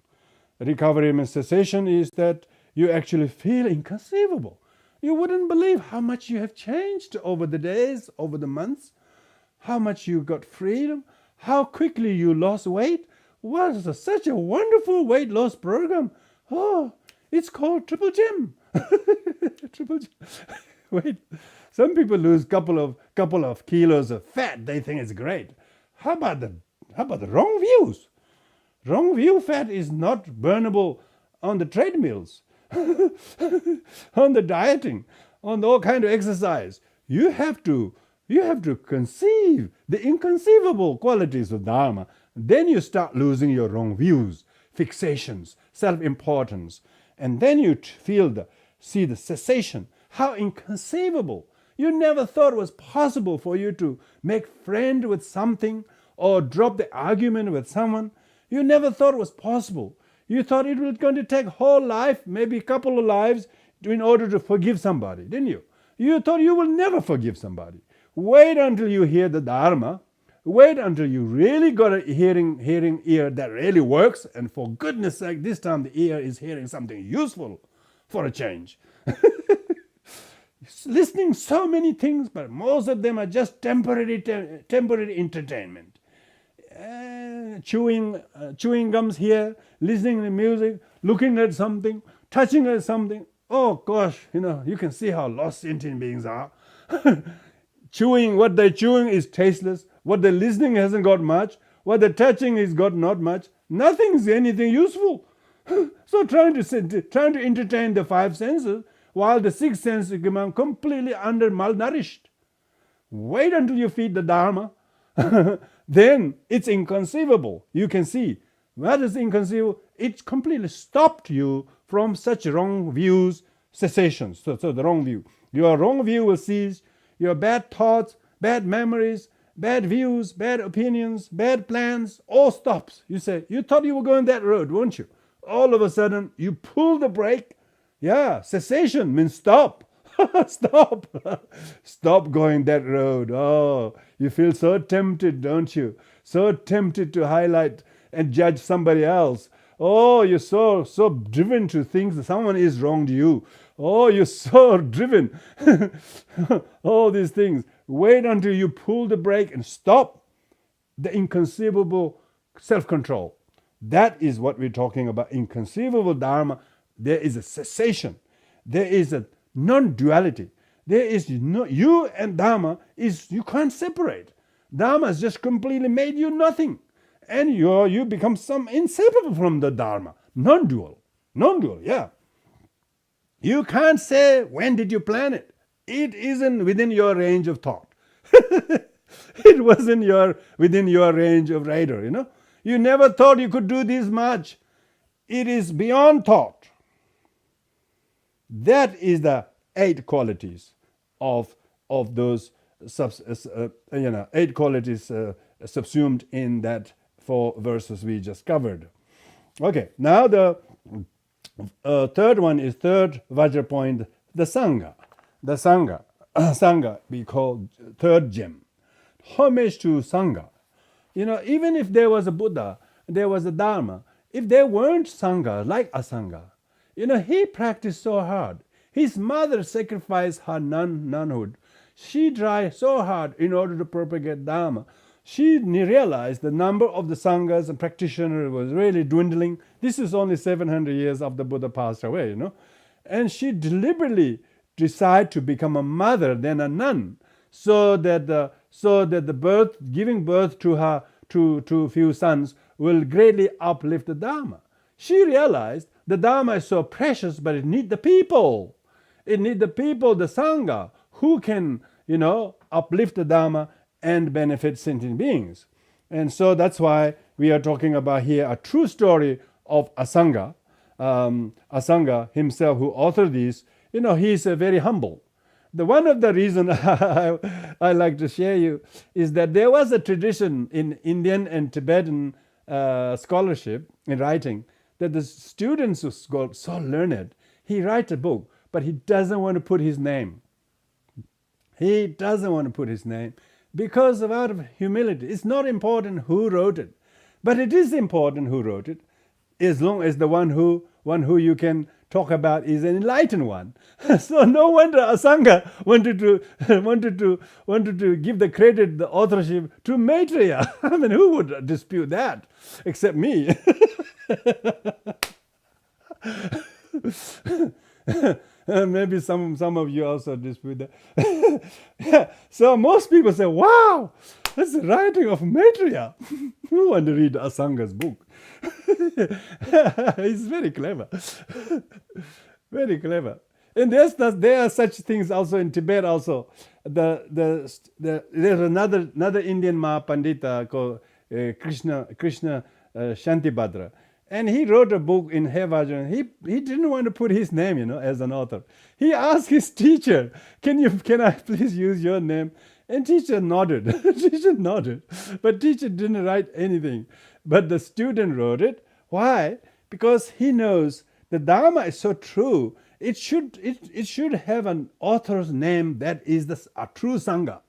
Recovery means cessation is that you actually feel inconceivable. You wouldn't believe how much you have changed over the days, over the months, how much you got freedom, how quickly you lost weight. Was such a wonderful weight loss program. Oh, it's called Triple Gem. Triple Gem. Wait, some people lose couple of kilos of fat. They think it's great. How about the wrong views? Wrong view fat is not burnable on the treadmills, on the dieting, on all kind of exercise. You have to conceive the inconceivable qualities of Dharma. Then you start losing your wrong views, fixations, self-importance, and then you see the cessation. How inconceivable! You never thought it was possible for you to make friend with something or drop the argument with someone. You never thought it was possible. You thought it was going to take whole life, maybe a couple of lives, in order to forgive somebody, didn't you? You thought you will never forgive somebody. Wait until you hear the Dharma. Wait until you really got a hearing ear that really works, and for goodness sake, this time the ear is hearing something useful for a change. Listening so many things, but most of them are just temporary entertainment. Chewing gums here, listening to music, looking at something, touching at something. Oh gosh, you can see how lost sentient beings are. What they're chewing is tasteless. What they're listening hasn't got much. What they're touching has got not much. Nothing's anything useful. So trying to entertain the 5 senses while the 6th sense become completely malnourished. Wait until you feed the Dharma. Then it's inconceivable. You can see what is inconceivable. It completely stopped you from such wrong views, cessations. So the wrong view. Your wrong view will cease. Your bad thoughts, bad memories, bad views, bad opinions, bad plans, all stops. You say, you thought you were going that road, weren't you? All of a sudden, you pull the brake. Yeah, cessation means stop. Stop. Stop going that road. Oh, you feel so tempted, don't you? So tempted to highlight and judge somebody else. Oh, you're so driven to think that someone is wronged you. Oh, you're so driven. All these things. Wait until you pull the brake and stop the inconceivable self-control. That is what we're talking about. Inconceivable Dharma. There is a cessation. There is a non-duality. There is you and Dharma you can't separate. Dharma has just completely made you nothing. And you become inseparable from the Dharma. Non-dual, yeah. You can't say, when did you plan it? It isn't within your range of thought. It wasn't within your range of radar, You never thought you could do this much. It is beyond thought. That is the 8 qualities of those 8 qualities subsumed in that 4 verses we just covered. Okay, now the third one is third Vajra point, the Sangha. The Sangha we call third gem. Homage to Sangha. even if there was a Buddha, there was a Dharma, if there weren't Sangha like Asanga, he practiced so hard. His mother sacrificed her nunhood. She tried so hard in order to propagate Dharma. She realized the number of the Sanghas and practitioners was really dwindling. This is only 700 years after Buddha passed away, And she deliberately decided to become a mother than a nun, so that the giving birth to her to few sons will greatly uplift the Dharma. She realized the Dharma is so precious, but it needs the people. It needs the people, the Sangha, who can, uplift the Dharma and benefit sentient beings. And so that's why we are talking about here a true story of Asanga. Asanga himself, who authored this, he is very humble. One of the reasons I like to share you is that there was a tradition in Indian and Tibetan scholarship in writing that the students who got so learned, he writes a book, but he doesn't want to put his name. He doesn't want to put his name because out of humility. It's not important who wrote it, but it is important who wrote it, as long as the one who you can talk about is an enlightened one. So no wonder Asanga wanted to give the credit, the authorship, to Maitreya. I mean, who would dispute that except me? Maybe some of you also dispute that. Yeah. So most people say, wow, that's the writing of Maitreya. Who want to read Asanga's book? He's very clever. Very clever. And there are such things also in Tibet also. There's another Indian Mahapandita called Krishna Shantibhadra. And he wrote a book in Vajra. He didn't want to put his name, as an author. He asked his teacher, can I please use your name? And teacher nodded. But teacher didn't write anything. But the student wrote it. Why? Because he knows the Dharma is so true. It should have an author's name that is a true Sangha.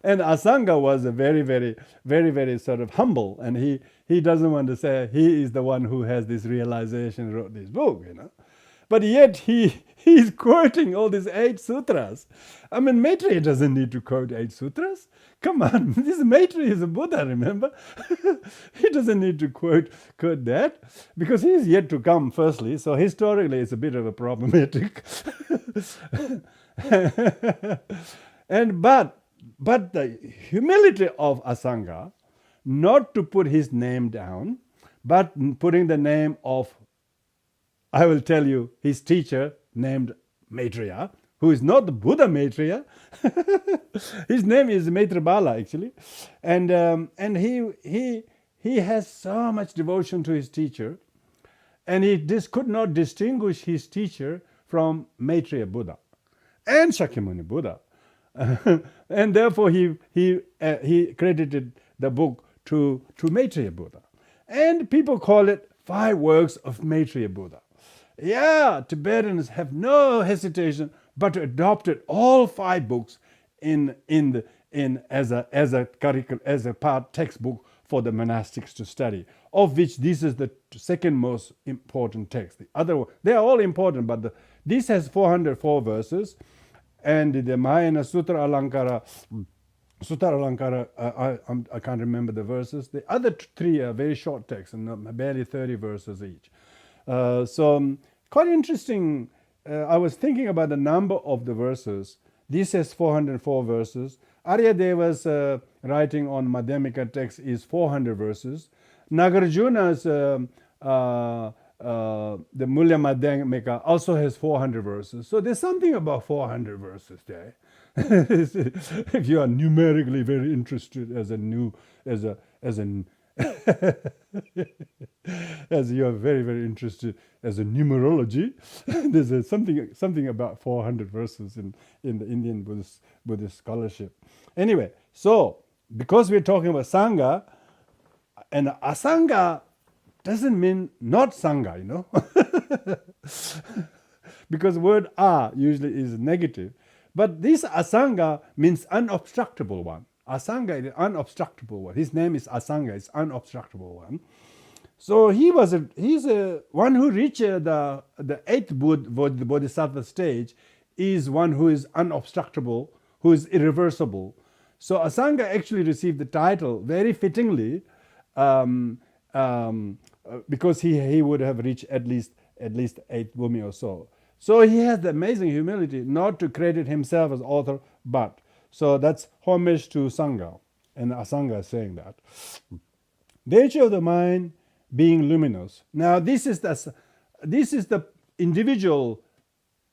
and Asanga was a very, very, very, very sort of humble, and he doesn't want to say he is the one who has this realization, wrote this book, But yet he's quoting all these 8 sutras. I mean, Maitreya doesn't need to quote 8 sutras. Come on, this Maitreya is a Buddha, remember? He doesn't need to quote that because he's yet to come, firstly. So historically, it's a bit of a problematic. But the humility of Asanga, not to put his name down, but putting the name of, I will tell you, his teacher named Maitreya, who is not the Buddha Maitreya. His name is Maitrabala, actually. And he has so much devotion to his teacher, and he could not distinguish his teacher from Maitreya Buddha and Shakyamuni Buddha. And therefore he credited the book to Maitreya Buddha. And people call it 5 works of Maitreya Buddha. Yeah, Tibetans have no hesitation but to adopt all 5 books as a curriculum, as a part textbook for the monastics to study, of which this is the second most important text. The other, they are all important, but this has 404 verses, and the Mahayana Sutra Alankara, I can't remember the verses. The other 3 are very short texts, and barely 30 verses each. So quite interesting. I was thinking about the number of the verses. This has 404 verses. Aryadeva's writing on Madhyamika text is 400 verses. Nagarjuna's the Mulya Madhyamika also has 400 verses. So there's something about 400 verses there. If you are numerically very interested as you are very, very interested as a numerology, there's something about 400 verses in the Indian Buddhist scholarship. Anyway, so because we're talking about Sangha, and Asanga doesn't mean not Sangha, because the word usually is negative. But this Asanga means unobstructable one. Asanga is an unobstructable one. His name is Asanga, it's unobstructable one. So he's a one who reached the eighth bodhisattva stage is one who is unobstructable, who is irreversible. So Asanga actually received the title very fittingly, because he would have reached at least eighth bhumi or so. So he has the amazing humility not to credit himself as author, but. So that's homage to Sangha, and Asanga is saying that. Nature of the mind being luminous. Now this is the individual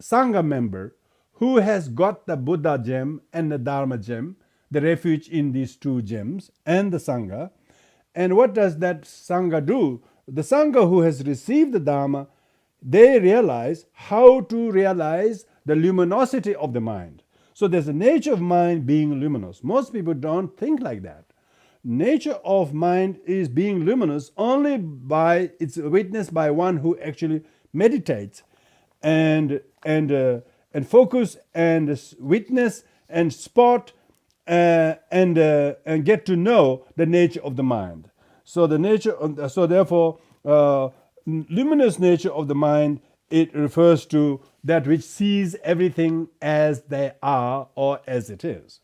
Sangha member who has got the Buddha gem and the Dharma gem, the refuge in these two gems, and the Sangha. And what does that Sangha do? The Sangha who has received the Dharma, they realize how to realize the luminosity of the mind. So there's a nature of mind being luminous. Most people don't think like that. Nature of mind is being luminous only by it's witnessed by one who actually meditates and focus and witness and spot and get to know the nature of the mind. So therefore, luminous nature of the mind, it refers to that which sees everything as they are or as it is.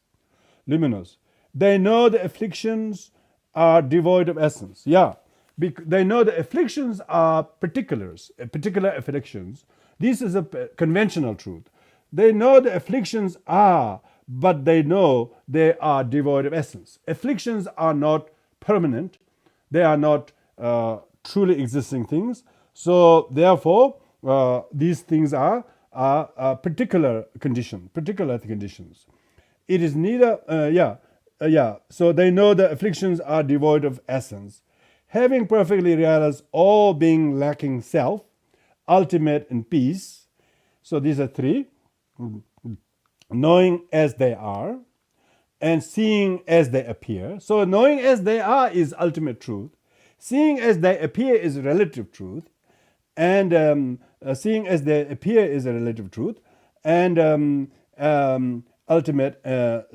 Luminous. They know the afflictions are devoid of essence. Yeah, they know the afflictions are particular afflictions. This is a conventional truth. They know the afflictions are, but they know they are devoid of essence. Afflictions are not permanent. They are not truly existing things. So therefore, these things are particular conditions. It is neither, so they know the afflictions are devoid of essence. Having perfectly realized all being lacking self, ultimate in peace. So these are three. Knowing as they are and seeing as they appear. So knowing as they are is ultimate truth. Seeing as they appear is relative truth. And seeing as they appear is a relative truth, and ultimate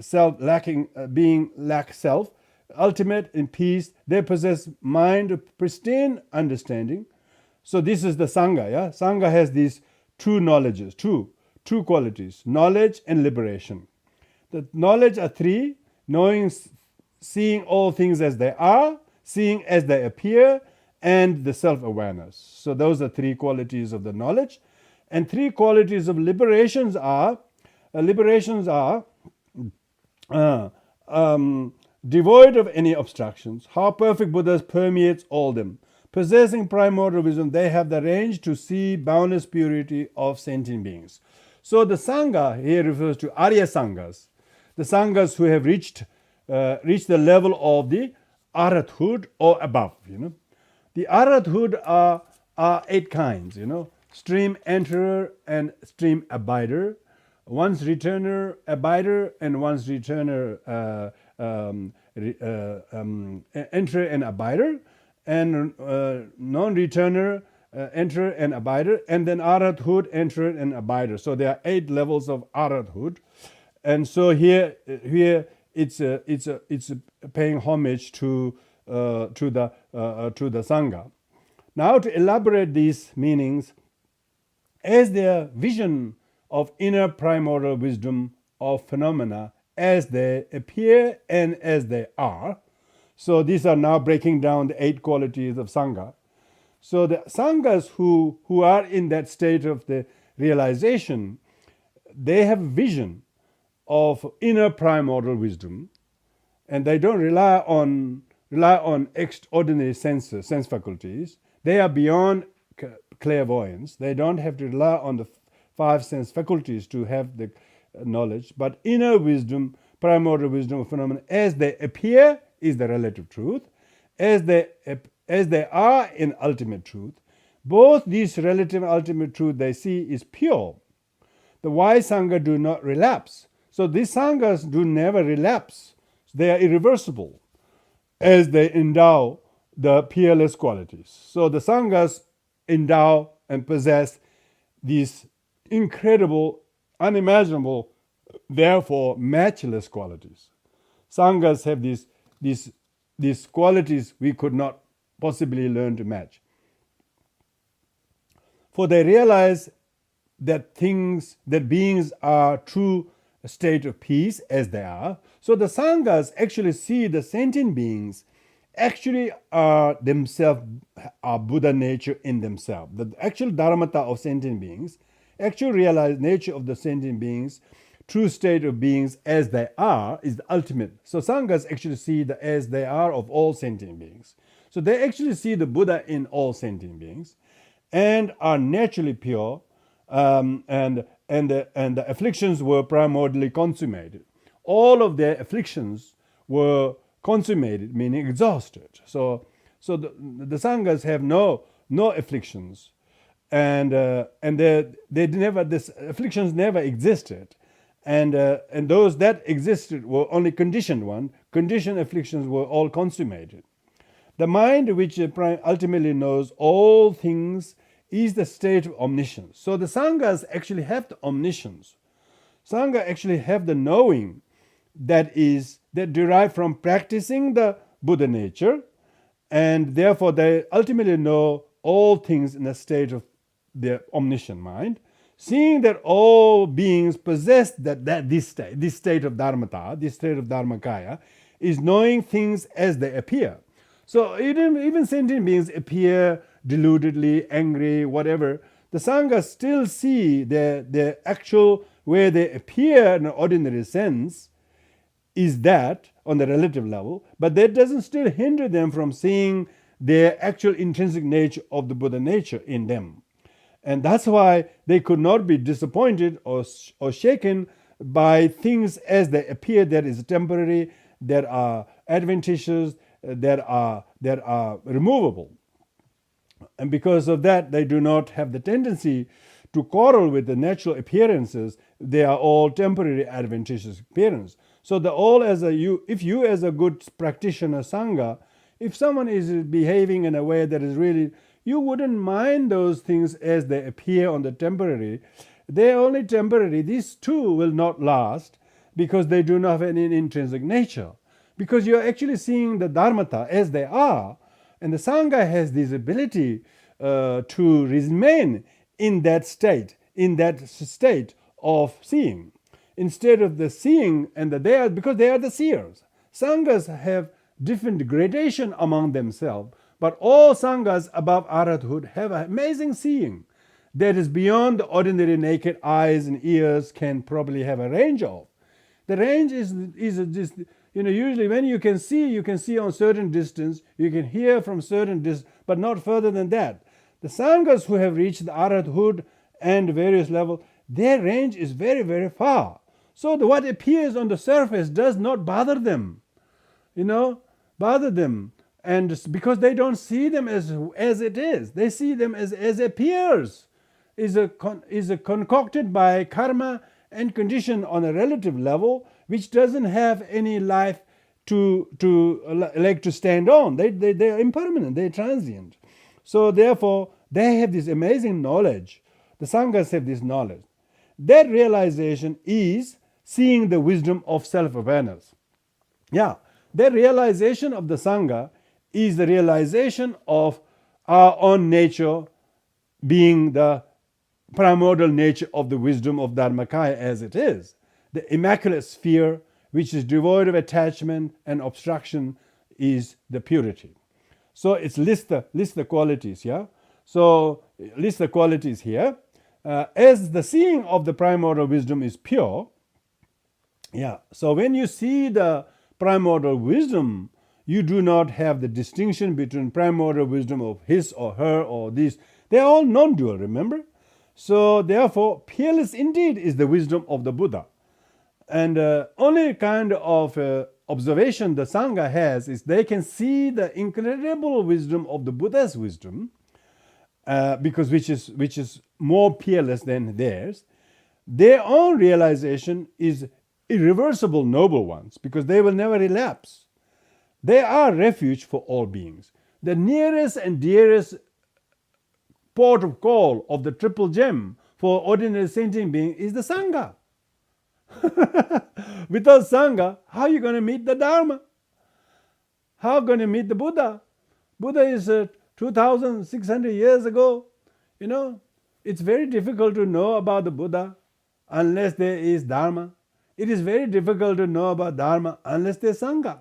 self lacking, being lack self, ultimate in peace. They possess mind of pristine understanding. So this is the Sangha. Yeah, Sangha has these two knowledges, two qualities: knowledge and liberation. The knowledge are three: knowing, seeing all things as they are, seeing as they appear, and the self-awareness. So those are three qualities of the knowledge. And three qualities of liberations are devoid of any obstructions. How perfect Buddha permeates all them. Possessing primordial wisdom, they have the range to see boundless purity of sentient beings. So the Sangha here refers to Arya Sanghas, the Sanghas who have reached the level of the Arhathood or above, The Arhathood are 8 kinds, stream enterer and stream abider, once returner abider, and once returner enterer and abider, and non-returner enterer and abider, and then Arhathood, enterer and abider. So there are 8 levels of Arhathood, and so here it's paying homage to the Sangha. Now to elaborate these meanings, as their vision of inner primordial wisdom of phenomena as they appear and as they are. So these are now breaking down the 8 qualities of Sangha. So the Sanghas who are in that state of the realization, they have vision of inner primordial wisdom, and they don't rely on extraordinary sense faculties. They are beyond clairvoyance. They don't have to rely on the 5 sense faculties to have the knowledge, but inner wisdom, primordial wisdom of phenomena as they appear is the relative truth, as they are in ultimate truth. Both these relative and ultimate truth they see is pure. The wise Sangha do not relapse. So these Sanghas do never relapse. They are irreversible as they endow the peerless qualities. So the Sanghas endow and possess these incredible, unimaginable, therefore matchless qualities. Sanghas have these qualities we could not possibly learn to match. For they realize that beings are true state of peace as they are. So the Sanghas actually see the sentient beings actually are Buddha nature in themselves. The actual dharmata of sentient beings, actual realized nature of the sentient beings, true state of beings as they are is the ultimate. So Sanghas actually see the as they are of all sentient beings. So they actually see the Buddha in all sentient beings and are naturally pure, and the afflictions were primordially consummated. All of their afflictions were consummated, meaning exhausted. So the Sanghas have no afflictions, and these afflictions never existed, and those that existed were only conditioned one. Conditioned afflictions were all consummated. The mind which ultimately knows all things is the state of omniscience. So the Sanghas actually have the omniscience. Sangha actually have the knowing that derive from practicing the Buddha nature, and therefore they ultimately know all things in a state of their omniscient mind, seeing that all beings possess this state of dharmata, this state of dharmakaya, is knowing things as they appear. So even sentient beings appear deludedly, angry, whatever. The Sanghas still see their actual, where they appear in an ordinary sense, is that on the relative level, but that doesn't still hinder them from seeing their actual intrinsic nature of the Buddha nature in them. And that's why they could not be disappointed or shaken by things as they appear that is temporary, that are adventitious, that are removable. And because of that, they do not have the tendency to quarrel with the natural appearances. They are all temporary adventitious appearances. So if you as a good practitioner Sangha, if someone is behaving in a way that is really, you wouldn't mind those things as they appear on the temporary. They're only temporary. These too will not last because they do not have any intrinsic nature. Because you're actually seeing the dharmata as they are, and the Sangha has this ability to remain in that state of seeing. Instead of the seeing because they are the seers. Sanghas have different gradation among themselves, but all Sanghas above Arhathood have amazing seeing that is beyond the ordinary naked eyes and ears can probably have a range of. The range is just, usually when you can see on certain distance, you can hear from certain distance, but not further than that. The Sanghas who have reached the Arhathood and various levels, their range is very, very far. So what appears on the surface does not bother them, and because they don't see them as it is, they see them as it appears, is concocted by karma and condition on a relative level, which doesn't have any life to stand on. They are impermanent, they are transient. So therefore, they have this amazing knowledge. The Sanghas have this knowledge. That realization is seeing the wisdom of self-awareness. Yeah, the realization of the Sangha is the realization of our own nature being the primordial nature of the wisdom of Dharmakaya as it is. The immaculate sphere, which is devoid of attachment and obstruction, is the purity. So it's list the qualities, yeah? So list the qualities here. As the seeing of the primordial wisdom is pure, yeah, so when you see the primordial wisdom, you do not have the distinction between primordial wisdom of his or her or this. They are all non-dual, remember? So therefore, peerless indeed is the wisdom of the Buddha. And only kind of observation the Sangha has is they can see the incredible wisdom of the Buddha's wisdom, because which is more peerless than theirs. Their own realization is irreversible noble ones, because they will never relapse. They are refuge for all beings. The nearest and dearest port of call of the triple gem for ordinary sentient being is the Sangha. Without Sangha, how are you going to meet the Dharma? How are you going to meet the Buddha? Buddha is 2,600 years ago. It's very difficult to know about the Buddha unless there is Dharma. It is very difficult to know about Dharma unless there is Sangha.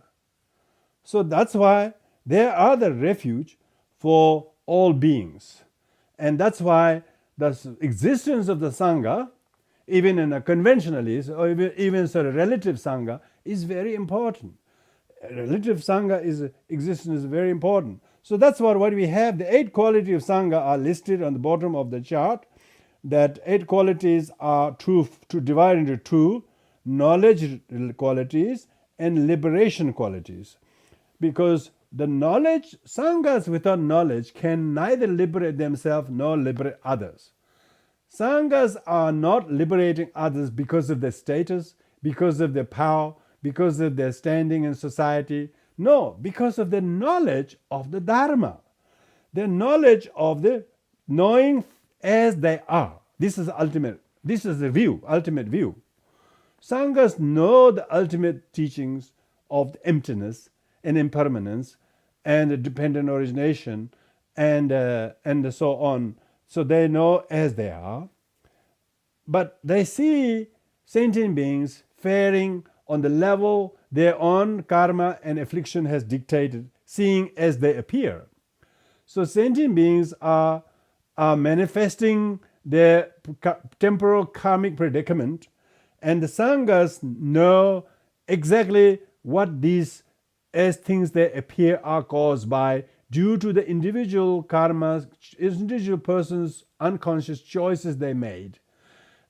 So that's why they are the refuge for all beings. And that's why the existence of the Sangha, even in a conventionalist or even sort of relative Sangha, is very important. Relative Sangha existence is very important. So that's what we have. The 8 qualities of Sangha are listed on the bottom of the chart. That 8 qualities are to divide into 2, knowledge qualities and liberation qualities. Because the knowledge, Sanghas without knowledge can neither liberate themselves nor liberate others. Sanghas are not liberating others because of their status, because of their power, because of their standing in society. No, because of the knowledge of the Dharma. The knowledge of the knowing as they are. This is ultimate. This is the view, ultimate view. Sanghas know the ultimate teachings of the emptiness and impermanence and the dependent origination and so on. So they know as they are. But they see sentient beings faring on the level their own karma and affliction has dictated, seeing as they appear. So sentient beings are manifesting their temporal karmic predicament, and the Sanghas know exactly what these as things they appear are caused by due to the individual karmas, individual person's unconscious choices they made.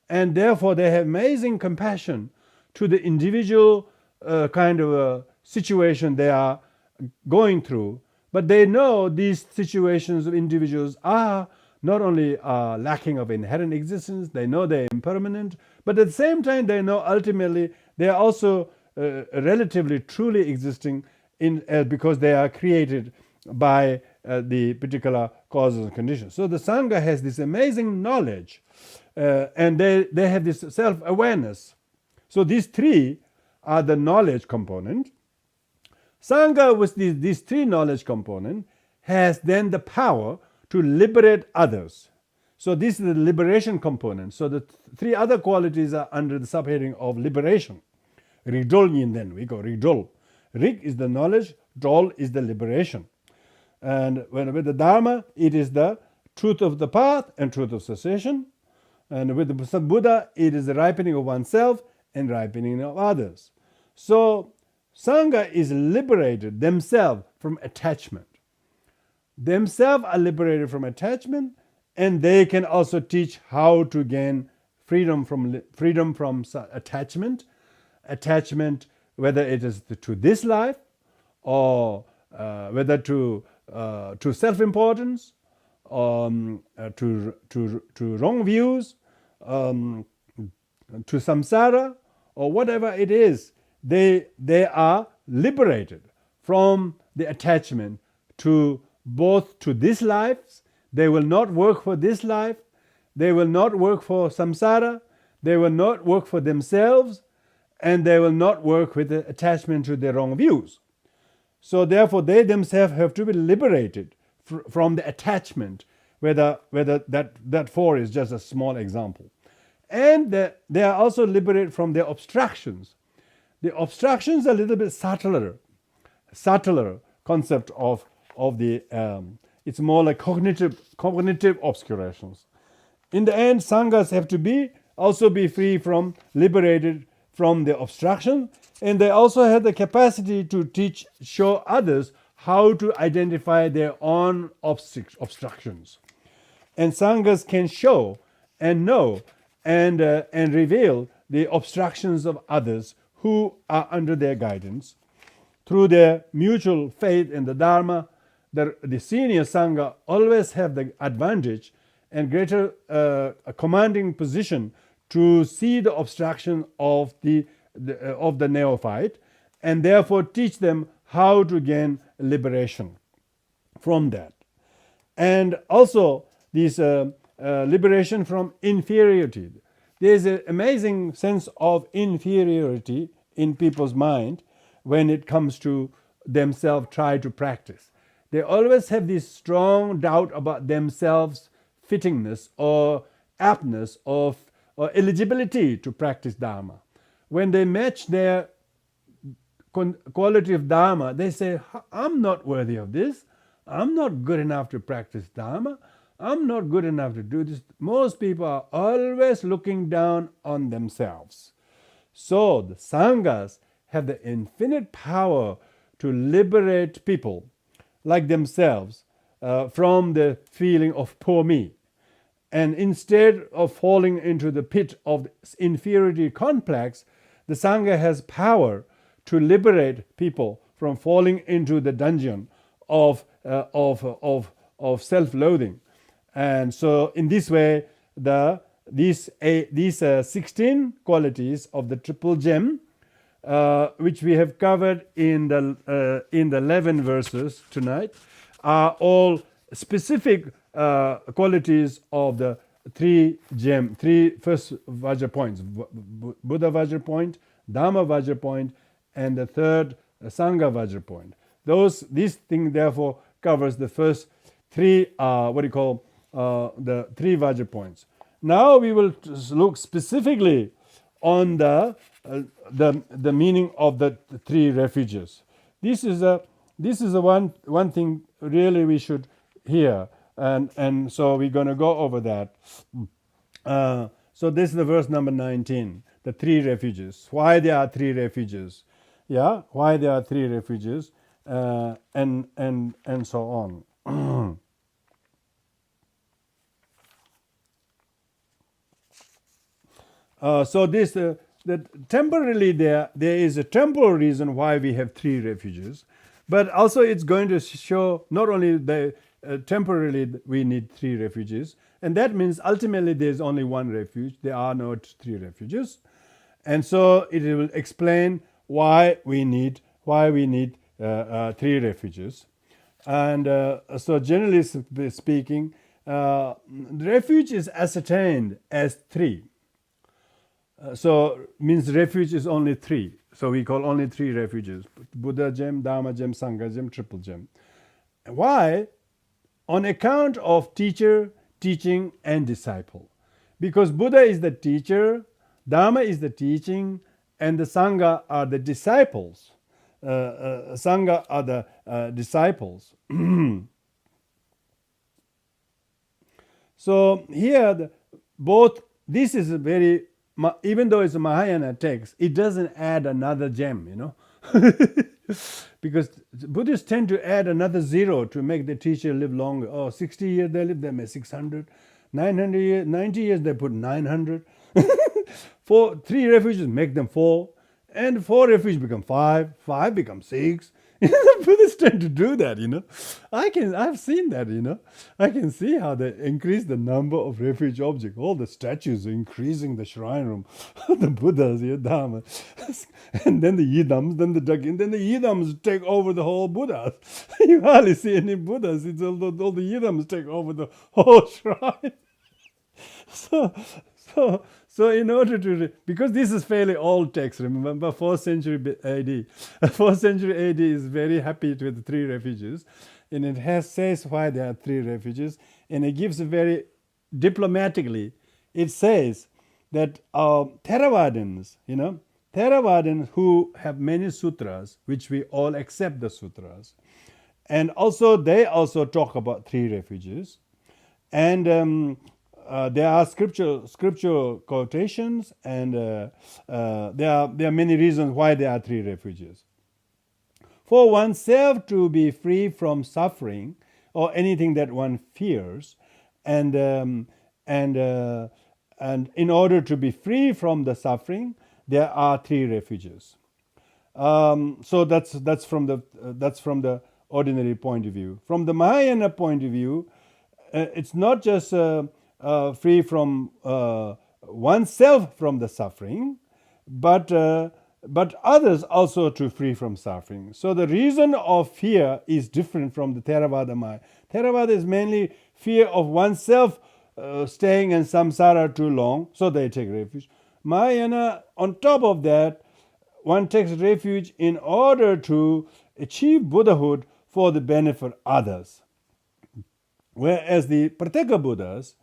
And therefore they have amazing compassion to the individual kind of a situation they are going through. But they know these situations of individuals are not only lacking of inherent existence, they know they're impermanent, but at the same time they know ultimately they are also relatively truly existing because they are created by the particular causes and conditions. So the Sangha has this amazing knowledge and they have this self-awareness. So these 3 are the knowledge component. Sangha with these 3 knowledge component has then the power to liberate others. So this is the liberation component. So the 3 other qualities are under the subheading of liberation. Rigdol yin then, we go Rigdol. Rig is the knowledge, Dol is the liberation. And with the Dharma, it is the truth of the path and truth of cessation. And with the Buddha, it is the ripening of oneself and ripening of others. So Sangha is liberated themselves from attachment. Themselves are liberated from attachment, and they can also teach how to gain freedom from attachment. Attachment, whether it is to this life or whether to self-importance, to wrong views, to samsara, or whatever it is, they are liberated from the attachment to both to this life. They will not work for this life. They will not work for samsara. They will not work for themselves, and they will not work with the attachment to their wrong views. So therefore they themselves have to be liberated from the attachment, whether that 4 is just a small example. And they are also liberated from their obstructions. The obstructions are a little bit subtler concept of the it's more like cognitive obscurations. In the end, Sanghas have to also be free from, liberated from the obstruction, and they also have the capacity to show others how to identify their own obstructions. And Sanghas can show and know and reveal the obstructions of others who are under their guidance. Through their mutual faith in the Dharma, the senior Sangha always have the advantage and greater commanding position to see the obstruction of the neophyte, and therefore teach them how to gain liberation from that. And also this liberation from inferiority. there's an amazing sense of inferiority in people's mind when it comes to themselves try to practice. They always have this strong doubt about themselves' fittingness or aptness or eligibility to practice Dharma. When they match their quality of Dharma, they say, I'm not worthy of this. I'm not good enough to practice Dharma. I'm not good enough to do this. Most people are always looking down on themselves. So the Sanghas have the infinite power to liberate people like themselves from the feeling of poor me. And instead of falling into the pit of inferiority complex, the Sangha has power to liberate people from falling into the dungeon of self-loathing. And so in this way, these 16 qualities of the triple gem, which we have covered in the 11 verses tonight, are all specific qualities of the three first Vajra points: Buddha Vajra point, Dhamma Vajra point, and the third Sangha Vajra point. This thing therefore covers the first three the three Vajra points. Now we will look specifically on the meaning of the three refuges. This is a one thing really we should hear, and so we're going to go over that. So this is the verse number 19, the three refuges. Why there are three refuges? Yeah, why there are three refuges, and so on. So this that temporarily there is a temporal reason why we have three refuges, but also it's going to show not only the temporarily we need three refuges, and that means ultimately there's only one refuge. There are not three refuges, and so it will explain why we need three refuges. And so generally speaking, refuge is ascertained as three. So means refuge is only three. So we call only three refuges: Buddha gem, Dhamma gem, Sangha gem, triple gem. Why? On account of teacher, teaching, and disciple. Because Buddha is the teacher, Dhamma is the teaching, and the Sangha are the disciples. Sangha are the disciples. So here, this is a very, even though it's a Mahayana text, it doesn't add another gem, because Buddhists tend to add another zero to make the teacher live longer. 60 years they live, they make 600. 900 years, 90 years, they put 900. Three refuges make them 4. And 4 refuges become 5. 5 becomes 6. Buddhists tend to do that, I've seen that, I can see how they increase the number of refuge objects. All the statues are increasing the shrine room. The Buddhas, Dhamma. And then the Yidams, then the Dagin, then the Yidams take over the whole Buddhas. You hardly see any Buddhas. It's all the Yidams take over the whole shrine. So in order to, because this is fairly old text, remember 4th century AD. 4th century AD is very happy with the three refuges, and it says why there are three refuges, and it gives a very diplomatically, it says that Theravadins, Theravadins who have many sutras, which we all accept the sutras, and also they also talk about three refuges, and there are scriptural quotations, and there are many reasons why there are three refuges. For oneself to be free from suffering or anything that one fears, and in order to be free from the suffering, there are three refuges. So that's from the ordinary point of view. From the Mahayana point of view, it's not just free from oneself from the suffering, but others also to free from suffering. So the reason of fear is different from the Theravada mind. Theravada is mainly fear of oneself staying in samsara too long, so they take refuge. Mahayana, on top of that, one takes refuge in order to achieve Buddhahood for the benefit of others. Whereas the Pratyeka Buddhas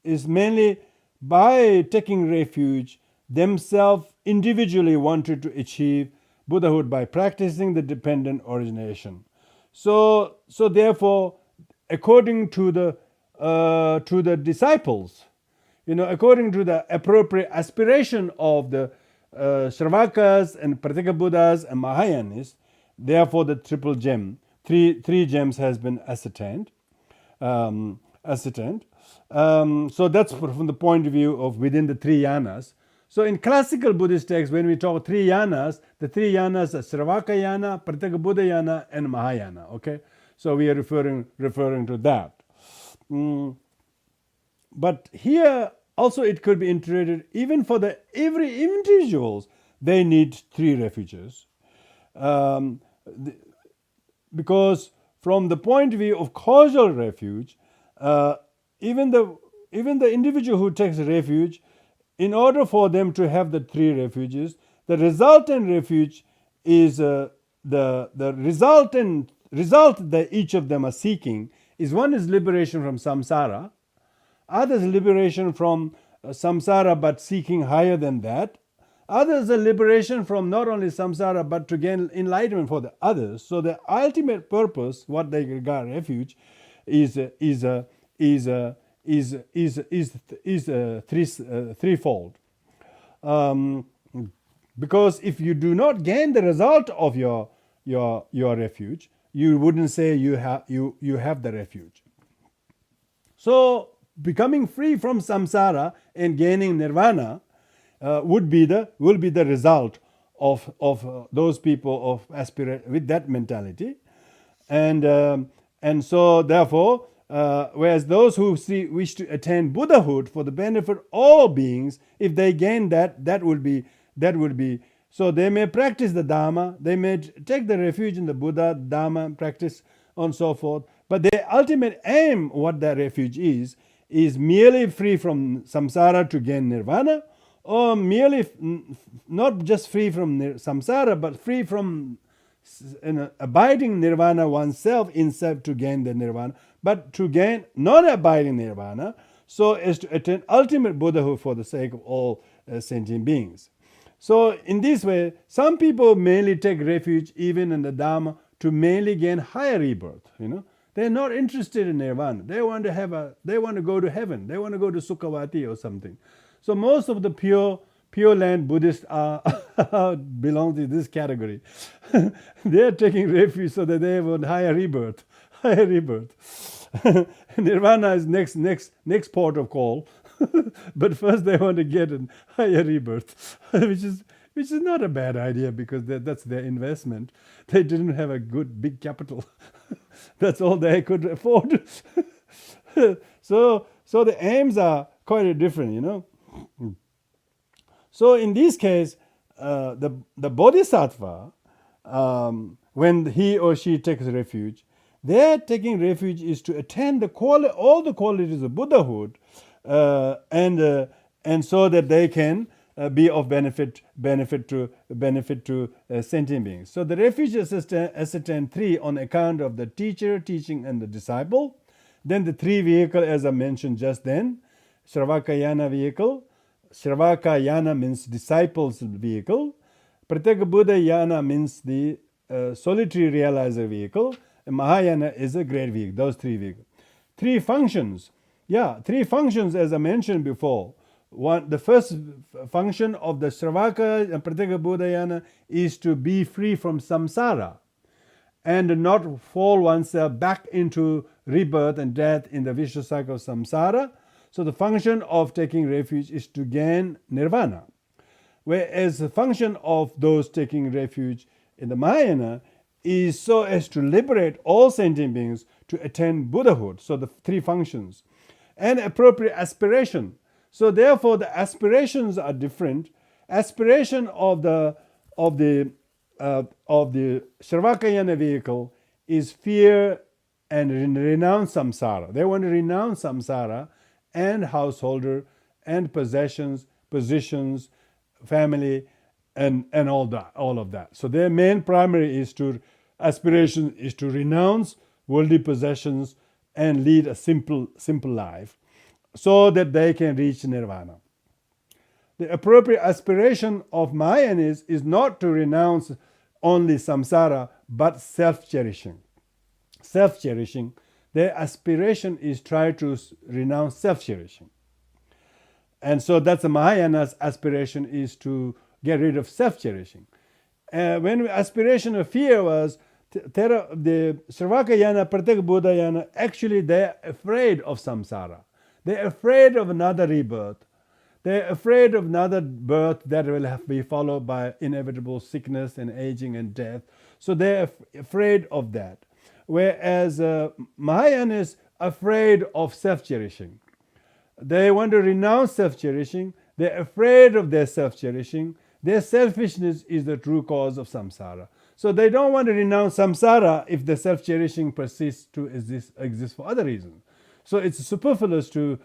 is mainly by taking refuge, themselves individually wanted to achieve Buddhahood by practicing the dependent origination. So therefore, according to the disciples, according to the appropriate aspiration of the Shravakas and Pratyeka Buddhas and Mahayanists, therefore the triple gem, three gems has been ascertained. So that's from the point of view of within the three yanas. So in classical Buddhist texts, when we talk three yanas, the three yanas are Sravaka yana, Pratyeka Buddha yana, and Mahayana. Okay, so we are referring to that. But here also it could be integrated even for every individuals. They need three refuges, because from the point of view of causal refuge, even the individual who takes refuge, in order for them to have the three refuges, the resultant refuge is the result that each of them are seeking is, one is liberation from samsara, others liberation from samsara but seeking higher than that, others a liberation from not only samsara but to gain enlightenment for the others. So the ultimate purpose, what they regard refuge, is threefold. Because if you do not gain the result of your refuge, you wouldn't say you have the refuge. So becoming free from samsara and gaining nirvana will be the result of those people of aspirate with that mentality, and so therefore, whereas those who wish to attain Buddhahood for the benefit of all beings, if they gain that would be. So they may practice the Dhamma, they may take the refuge in the Buddha, Dhamma, practice and so forth. But their ultimate aim, what that refuge is merely free from samsara to gain nirvana, or merely not just free from samsara, but free from abiding nirvana oneself in self to gain the nirvana, but to gain non-abiding nirvana, so as to attain ultimate Buddhahood for the sake of all sentient beings. So in this way, some people mainly take refuge even in the Dhamma to mainly gain higher rebirth. They're not interested in nirvana. They want to go to heaven. They want to go to Sukhavati or something. So most of the pure land Buddhists belong to this category. They are taking refuge so that they want higher rebirth. Nirvana is next port of call. But first they want to get a higher rebirth, which is not a bad idea, because that's their investment. They didn't have a good big capital. That's all they could afford. So the aims are quite different, So in this case, the bodhisattva, when he or she takes refuge, their taking refuge is to attain all the qualities of Buddhahood, and so that they can be of benefit to sentient beings. So the refuge is ascertained three on account of the teacher, teaching, and the disciple. Then the three vehicle, as I mentioned just then, Shravakayana vehicle. Shravakayana means disciples vehicle. Pratyeka Buddha yana means the solitary realizer vehicle. And Mahayana is a great vehicle. Those three vehicles. Three functions, as I mentioned before. The first function of the Shravaka and Pratyeka Buddhayana is to be free from samsara and not fall oneself back into rebirth and death in the vicious cycle of samsara. So the function of taking refuge is to gain nirvana. Whereas the function of those taking refuge in the Mahayana is so as to liberate all sentient beings to attain Buddhahood. So the three functions. And appropriate aspiration. So therefore the aspirations are different. Aspiration of the Shravakayana vehicle is fear and renounce samsara. They want to renounce samsara and householder and possessions, positions, family, and all of that. So their main primary aspiration is to renounce worldly possessions and lead a simple life, so that they can reach nirvana. The appropriate aspiration of Mahayanas is not to renounce only samsara, but self-cherishing. Self-cherishing. Their aspiration is try to renounce self-cherishing. And so that's the Mahayana's aspiration, is to get rid of self-cherishing. When aspiration of fear was the Sravakayana, Pratyekabodhayana, actually they're afraid of samsara. They're afraid of another rebirth. They're afraid of another birth that will have to be followed by inevitable sickness and aging and death. So they're afraid of that. Whereas Mahayana is afraid of self-cherishing. They want to renounce self-cherishing. They're afraid of their self-cherishing. Their selfishness is the true cause of samsara. So they don't want to renounce samsara if the self-cherishing persists to exist for other reasons. So it's superfluous to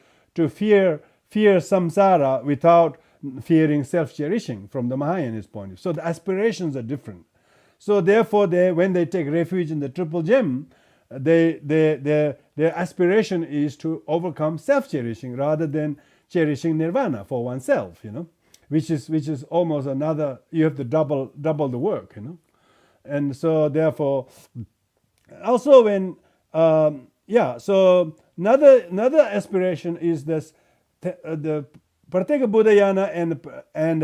fear samsara without fearing self-cherishing from the Mahayana's point of view. So the aspirations are different. So therefore, when they take refuge in the triple gem, their aspiration is to overcome self-cherishing rather than cherishing nirvana for oneself, which is almost another. You have to double the work, and so therefore, also when so another aspiration is this the Pratyekabodhayana and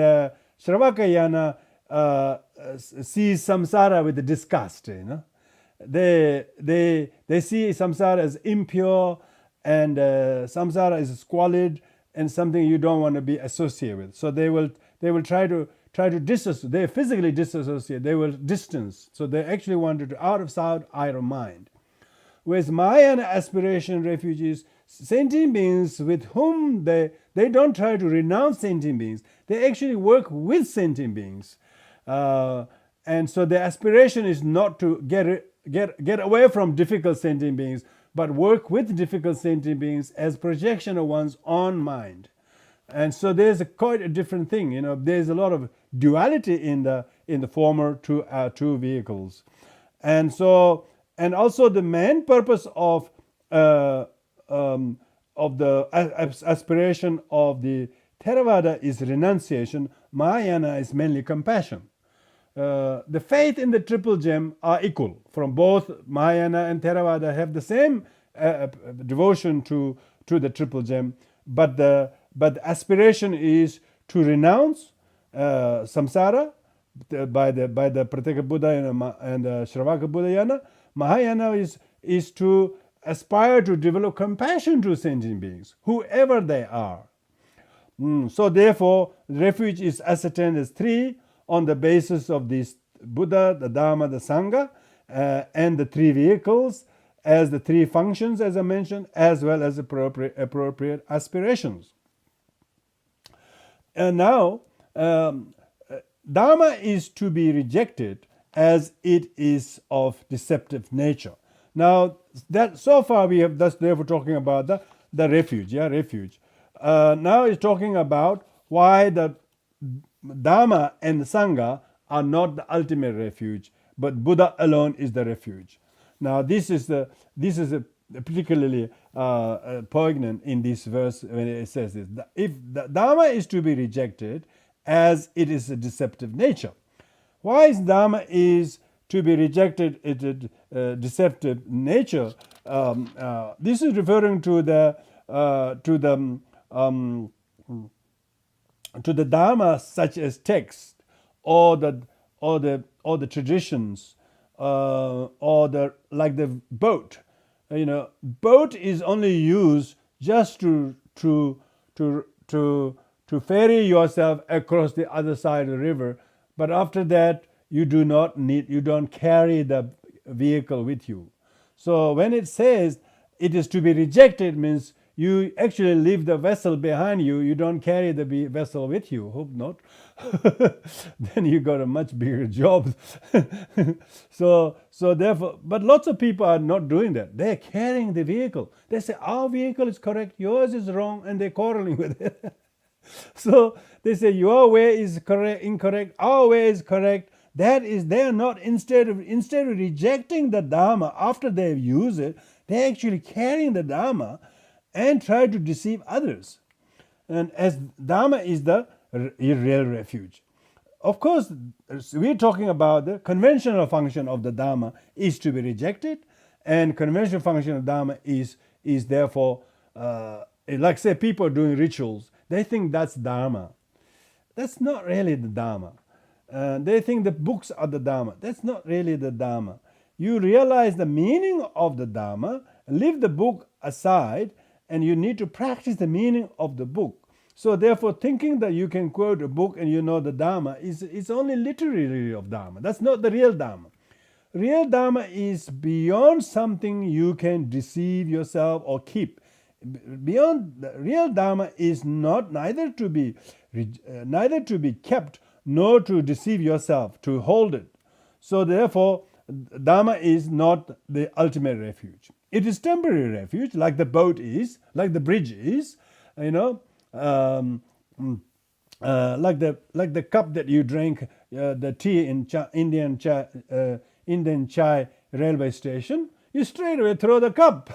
Sravakayana sees samsara with disgust. They see samsara as impure, and samsara is squalid and something you don't want to be associated with. So they will try to disassociate. They physically disassociate. They will distance. So they actually wanted to out of sight, out of mind. Whereas Mahayana aspiration refugees, sentient beings with whom they don't try to renounce sentient beings. They actually work with sentient beings. And so the aspiration is not to get away from difficult sentient beings, but work with difficult sentient beings as projection of one's own mind. And so there's quite a different thing. There's a lot of duality in the former two vehicles. And also the main purpose of the aspiration of the Theravada is renunciation. Mahayana is mainly compassion. The faith in the triple gem are equal. From both Mahayana and Theravada have the same devotion to the triple gem, but the aspiration is to renounce samsara by the Pratyekabodhayana and Sravakabodhayana. Mahayana is to aspire to develop compassion to sentient beings, whoever they are. So therefore, refuge is ascertained as three on the basis of this Buddha, the Dharma, the Sangha, and the three vehicles as the three functions, as I mentioned, as well as appropriate aspirations. And now, Dharma is to be rejected as it is of deceptive nature. Now, that so far we have thus therefore talking about the refuge, refuge. Now it's talking about why the Dharma and the Sangha are not the ultimate refuge, but Buddha alone is the refuge. Now this is particularly poignant in this verse when it says this. If the Dharma is to be rejected as it is a deceptive nature, why is Dharma is to be rejected in a deceptive nature? This is referring to the Dharma, such as text, or the traditions, or like the boat. Boat is only used just to ferry yourself across the other side of the river. But after that, you don't carry the vehicle with you. So when it says it is to be rejected, means you actually leave the vessel behind you. You don't carry the vessel with you. Hope not. Then you got a much bigger job. So therefore, but lots of people are not doing that. They're carrying the vehicle. They say our vehicle is correct, yours is wrong, and they're quarreling with it. So they say your way is correct, incorrect, our way is correct. That is, they are not, instead of rejecting the Dharma after they've used it, they're actually carrying the Dharma and try to deceive others. And as Dharma is the real refuge. Of course, we're talking about the conventional function of the Dharma is to be rejected, and conventional function of Dharma is therefore, like say people doing rituals, they think that's Dharma. That's not really the Dharma. They think the books are the Dharma. That's not really the Dharma. You realize the meaning of the Dharma, leave the book aside, and you need to practice the meaning of the book. So therefore, thinking that you can quote a book and you know the Dharma is only literary of Dharma. That's not the real Dharma. Real Dharma is beyond something you can deceive yourself or keep. Beyond the real Dharma is neither to be kept nor to deceive yourself, to hold it. So therefore, Dharma is not the ultimate refuge. It is temporary refuge, like the boat is, like the bridge is, like the cup that you drink, the tea in Indian chai railway station. You straight away throw the cup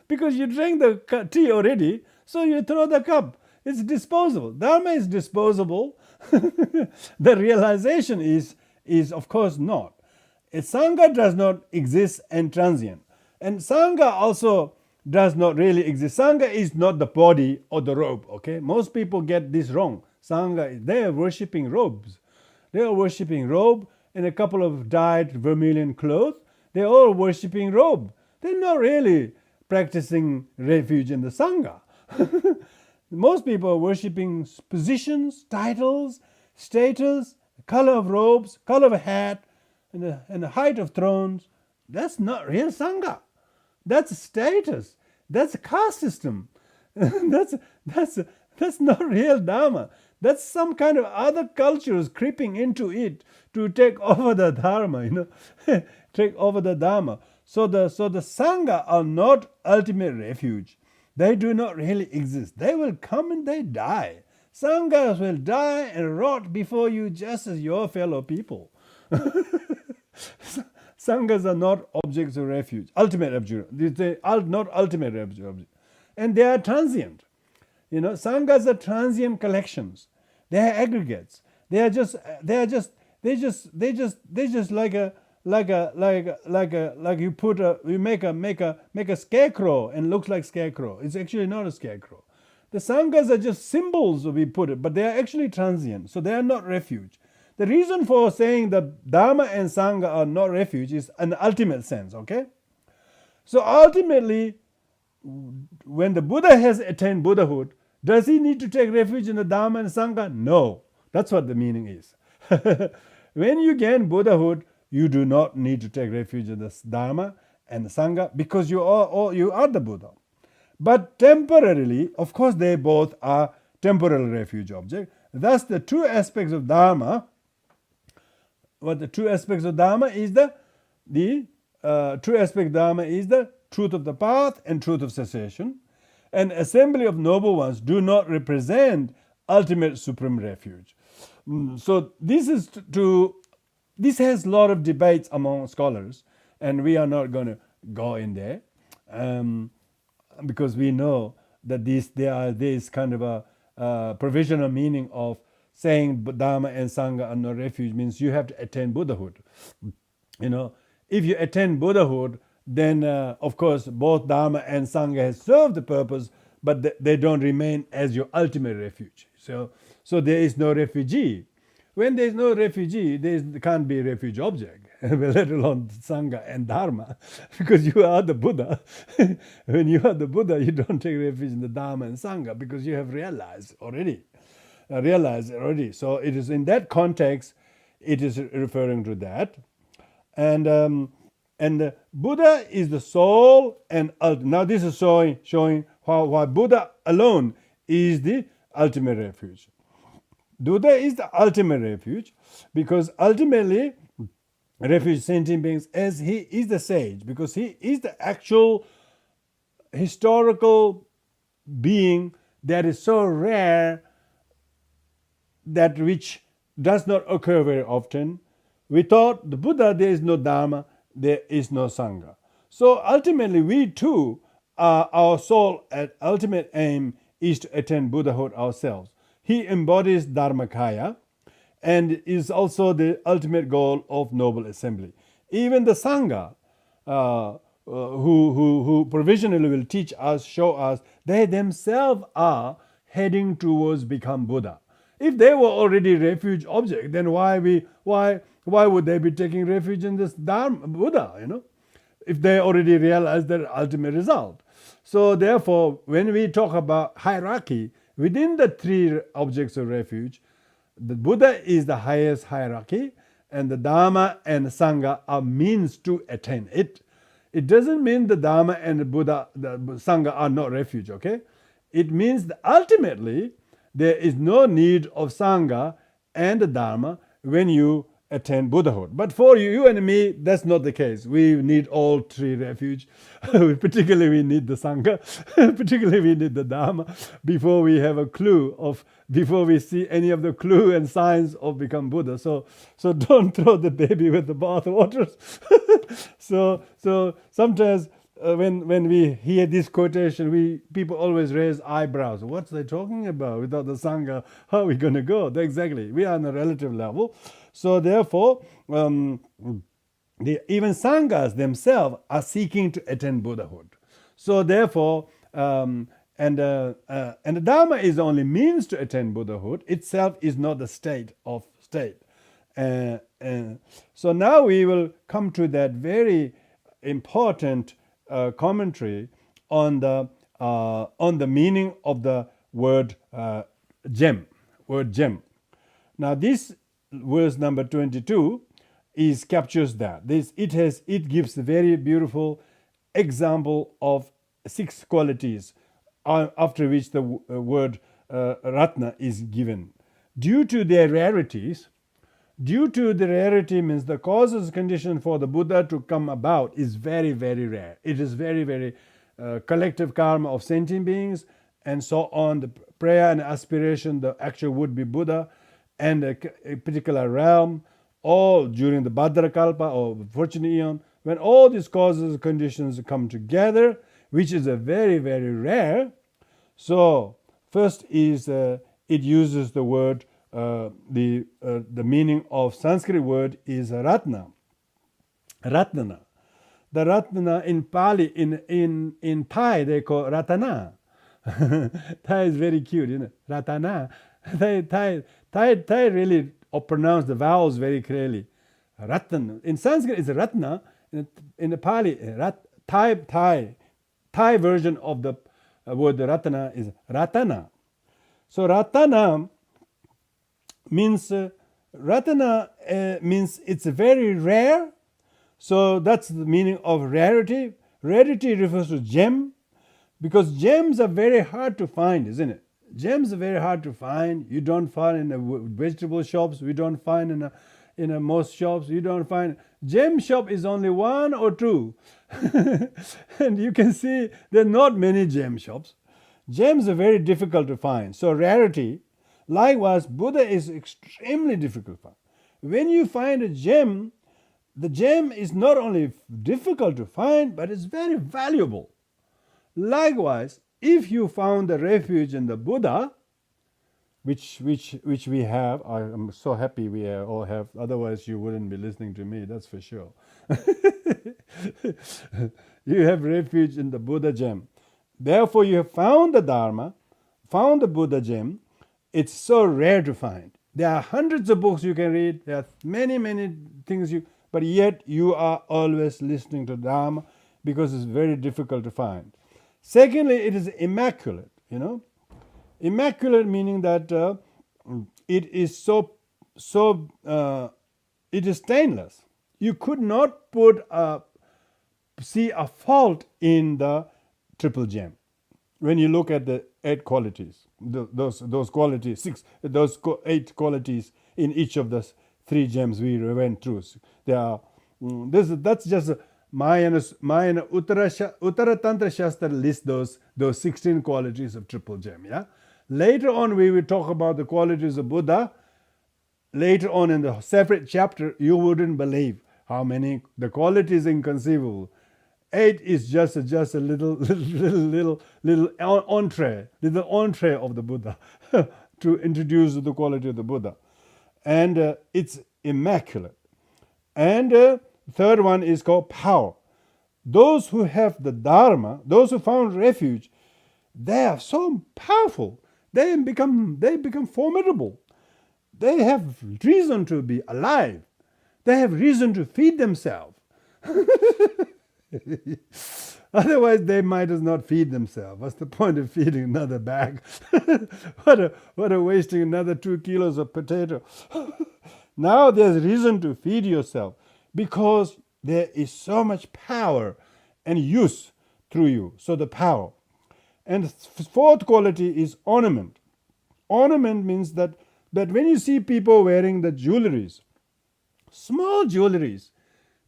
because you drank the tea already, so you throw the cup. It's disposable. Dharma is disposable. The realization is of course not. A Sangha does not exist and transient. And Sangha also does not really exist. Sangha is not the body or the robe, okay? Most people get this wrong. Sangha, they are worshipping robes. They are worshipping robe and a couple of dyed vermilion clothes. They're all worshipping robe. They're not really practicing refuge in the Sangha. Most people are worshipping positions, titles, status, color of robes, color of hat, and the height of thrones. That's not real Sangha. That's status. That's a caste system. That's not real Dharma. That's some kind of other cultures creeping into it to take over the Dharma, take over the Dharma. So the Sangha are not ultimate refuge. They do not really exist. They will come and they die. Sanghas will die and rot before you just as your fellow people. Sanghas are not objects of refuge, ultimate refuge. They are not ultimate refuge. And they are transient. Sanghas are transient collections. They are aggregates. They just like you make a scarecrow and looks like scarecrow. It's actually not a scarecrow. The Sanghas are just symbols we put it, but they are actually transient, so they are not refuge. The reason for saying that Dharma and Sangha are not refuge is an ultimate sense, okay? So ultimately, when the Buddha has attained Buddhahood, does he need to take refuge in the Dharma and Sangha? No. That's what the meaning is. When you gain Buddhahood, you do not need to take refuge in the Dharma and the Sangha because you are the Buddha. But temporarily, of course, they both are temporal refuge objects. Thus, the two aspects of Dharma, the true aspect of Dharma is the truth of the path and truth of cessation. And assembly of noble ones do not represent ultimate supreme refuge. So this has a lot of debates among scholars, and we are not going to go in there because we know that there is kind of a provisional meaning of saying Dharma and Sangha are no refuge means you have to attain Buddhahood. If you attain Buddhahood, then of course both Dharma and Sangha has served the purpose, but they don't remain as your ultimate refuge. So there is no refugee. When there is no refugee, there can't be a refuge object, let alone Sangha and Dharma, because you are the Buddha. When you are the Buddha, you don't take refuge in the Dharma and Sangha because you have realized already. So it is in that context, it is referring to that. And And the Buddha is the soul and ultimate. Now this is showing why Buddha alone is the ultimate refuge. Buddha is the ultimate refuge because ultimately refuge sentient beings, as he is the sage, because he is the actual historical being that is so rare, that which does not occur very often. Without the Buddha, there is no Dharma, there is no Sangha. So ultimately, we too, our soul at ultimate aim is to attain Buddhahood ourselves. He embodies Dharmakaya and is also the ultimate goal of Noble Assembly. Even the Sangha, who provisionally will teach us, show us, they themselves are heading towards become Buddha. If they were already refuge object, then why would they be taking refuge in this Dharma, Buddha, if they already realize their ultimate result? So therefore, when we talk about hierarchy, within the three objects of refuge, the Buddha is the highest hierarchy, and the Dharma and the Sangha are means to attain it. It doesn't mean the Dharma and the Buddha, the Sangha are not refuge, okay? It means that ultimately, there is no need of Sangha and the Dharma when you attain Buddhahood. But for you and me, that's not the case. We need all three refuge. Particularly we need the Sangha. Particularly we need the Dharma before we have a clue before we see any of the clue and signs of become Buddha. So don't throw the baby with the bathwater. so sometimes when we hear this quotation, people always raise eyebrows. What's they talking about? Without the Sangha, how are we going to go? Exactly. We are on a relative level. So therefore, even Sanghas themselves are seeking to attain Buddhahood. So therefore, and the Dharma is only means to attain Buddhahood. Itself is not the state of state. So now we will come to that very important commentary on the meaning of the word gem. Word gem. Now this verse number 22 captures that. It gives a very beautiful example of 6 qualities after which the word Ratna is given. Due to their rarities, means the causes condition for the Buddha to come about is very, very rare. It is very, very collective karma of sentient beings and so on. The prayer and aspiration, the actual would-be Buddha, and a particular realm, all during the Vajra Kalpa or fortunate eon, when all these causes and conditions come together, which is a very, very rare. So first is it uses the word, the meaning of Sanskrit word is Ratna. Ratnana. The Ratna in Pali, in Thai they call Ratana. Thai is very cute, Ratana. Thai really pronounce the vowels very clearly. Ratna. In Sanskrit it's Ratna. In the Pali, Thai version of the word Ratana is Ratana. So Ratana means means it's very rare. So that's the meaning of rarity. Rarity refers to gem, because gems are very hard to find, isn't it? Gems are very hard to find. You don't find in the vegetable shops. We don't find in most shops. You don't find. Gem shop is only 1 or 2. And you can see there are not many gem shops. Gems are very difficult to find. So rarity. Likewise, Buddha is extremely difficult to find. When you find a gem, the gem is not only difficult to find, but it's very valuable. Likewise, if you found the refuge in the Buddha, which we have, I'm so happy we all have, otherwise you wouldn't be listening to me, that's for sure. You have refuge in the Buddha gem. Therefore, you have found the Dharma, found the Buddha gem. It's so rare to find. There are hundreds of books you can read. There are many, many things but yet you are always listening to Dharma because it's very difficult to find. Secondly, it is immaculate, Immaculate meaning that it is it is stainless. You could not put a see a fault in the triple gem. When you look at the 8 qualities, those qualities, 8 qualities in each of the 3 gems we went through, they are that's just Mahayana Uttaratantra Shastra lists those 16 qualities of triple gem. Yeah. Later on, we will talk about the qualities of Buddha. Later on in the separate chapter, you wouldn't believe how many the qualities inconceivable. 8 is just a little entree of the Buddha to introduce the quality of the Buddha, and it's immaculate. And third one is called power. Those who have the Dharma, those who found refuge, they are so powerful. They become formidable. They have reason to be alive. They have reason to feed themselves. Otherwise, they might as not feed themselves. What's the point of feeding another bag? what a wasting another 2 kilos of potato. Now there's reason to feed yourself because there is so much power and use through you. So the power. And the fourth quality is ornament. Ornament means that when you see people wearing the jewelries, small jewelries,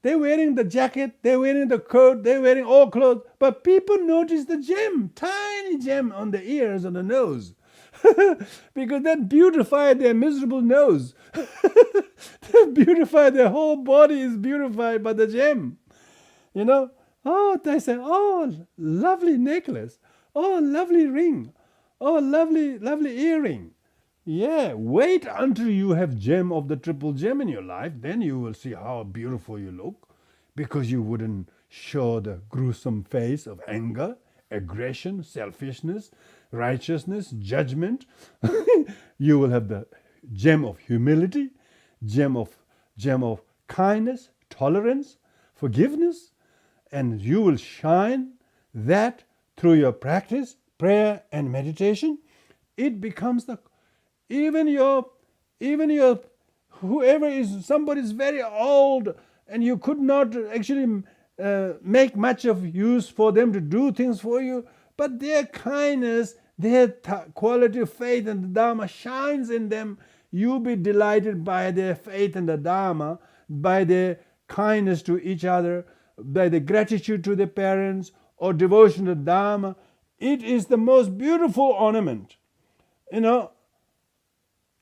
they're wearing the jacket, they're wearing the coat, they're wearing all clothes, but people notice the gem, tiny gem on the ears and the nose. Because that beautified their miserable nose. That beautified their whole body is beautified by the gem. Oh, they say, oh, lovely necklace. Oh, lovely ring. Oh, lovely earring. Yeah, wait until you have gem of the triple gem in your life. Then you will see how beautiful you look, because you wouldn't show the gruesome face of anger, aggression, selfishness, righteousness, judgment. You will have the gem of humility, gem of kindness, tolerance, forgiveness, and you will shine that through your practice, prayer and meditation. It becomes even your whoever is, somebody is very old and you could not actually make much of use for them to do things for you, but their kindness, their quality of faith and the Dharma shines in them. You'll be delighted by their faith in the Dharma, by their kindness to each other, by the gratitude to their parents or devotion to Dharma. It is the most beautiful ornament.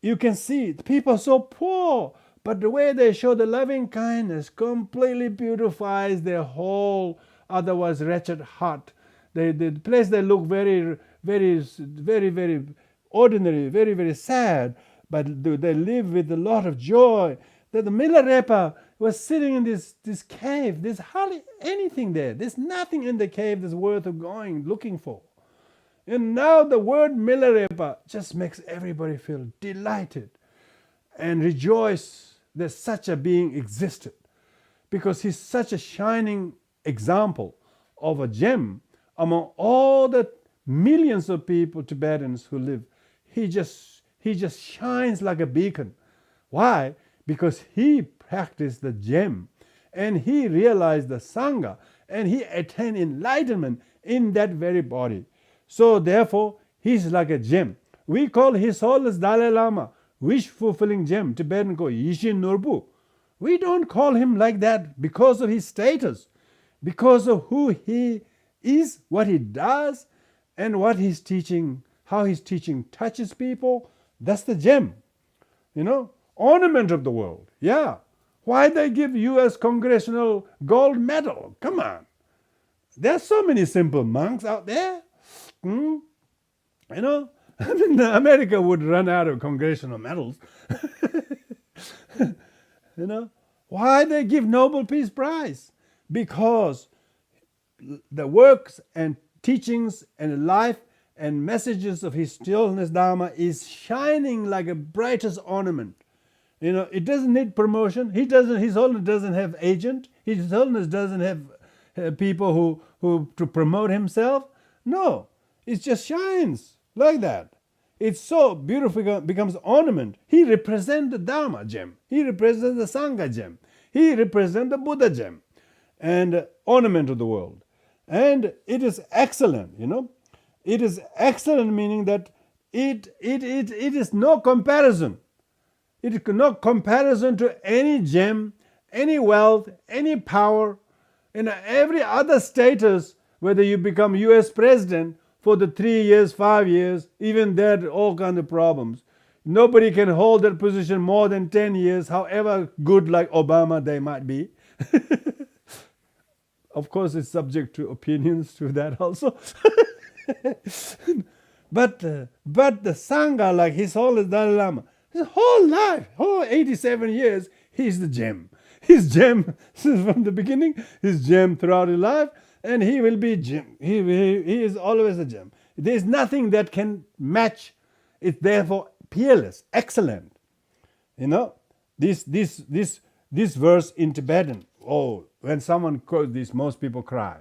You can see people are so poor, but the way they show the loving kindness completely beautifies their whole otherwise wretched heart. The place they look very, very, very, very ordinary, very, very sad, but they live with a lot of joy. That the Milarepa was sitting in this cave. There's hardly anything there. There's nothing in the cave that's worth of going, looking for. And now the word Milarepa just makes everybody feel delighted and rejoice that such a being existed, because he's such a shining example of a gem among all the millions of people, Tibetans who live. He just shines like a beacon. Why? Because he practiced the gem and he realized the Sangha and he attained enlightenment in that very body. So therefore, he's like a gem. We call His Holiness Dalai Lama wish-fulfilling gem. Tibetan call Yishin Norbu. We don't call him like that because of his status, because of who he is, what he does, and what he's teaching, how his teaching touches people. That's the gem. Ornament of the world. Yeah. Why they give U.S. Congressional gold medal? Come on. There's so many simple monks out there. America would run out of congressional medals. Why they give Nobel Peace Prize? Because the works and teachings and life and messages of His Holiness Dharma is shining like a brightest ornament. It doesn't need promotion. His Holiness doesn't have agent. His Holiness doesn't have people who to promote himself. No. It just shines like that. It's so beautiful, it becomes ornament. He represents the Dharma gem. He represents the Sangha gem. He represents the Buddha gem. and ornament of the world. And it is excellent, It is excellent, meaning that it is no comparison. It is no comparison to any gem, any wealth, any power, every other status, whether you become US president for the 3 years, 5 years, even that, all kinds of problems. Nobody can hold that position more than 10 years, however good like Obama they might be. Of course, it's subject to opinions to that also. But the Sangha, like his whole Dalai Lama, his whole life, whole 87 years, he's the gem. His gem from the beginning, his gem throughout his life, and he will be gem. He is always a gem. There is nothing that can match. It's therefore peerless, excellent. This verse in Tibetan. Oh, when someone quotes this, most people cry,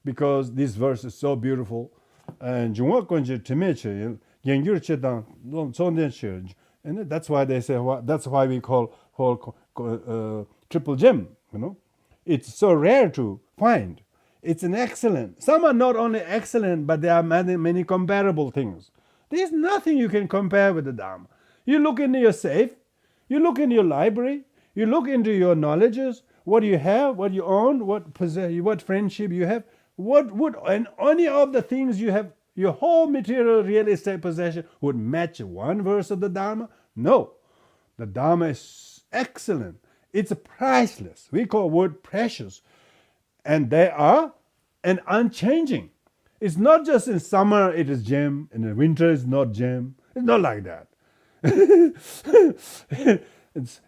because this verse is so beautiful. And that's why they say, that's why we call triple gem. It's so rare to find. It's an excellent. Some are not only excellent, but there are many comparable things. There's nothing you can compare with the Dharma. You look into your safe, you look in your library, you look into your knowledges, what you have, what you own, what friendship you have, and any of the things you have, your whole material real estate possession would match one verse of the Dharma? No. The Dharma is excellent. It's priceless. We call word precious. And they are unchanging. It's not just in summer it is gem, and in winter it's not gem. It's not like that. It's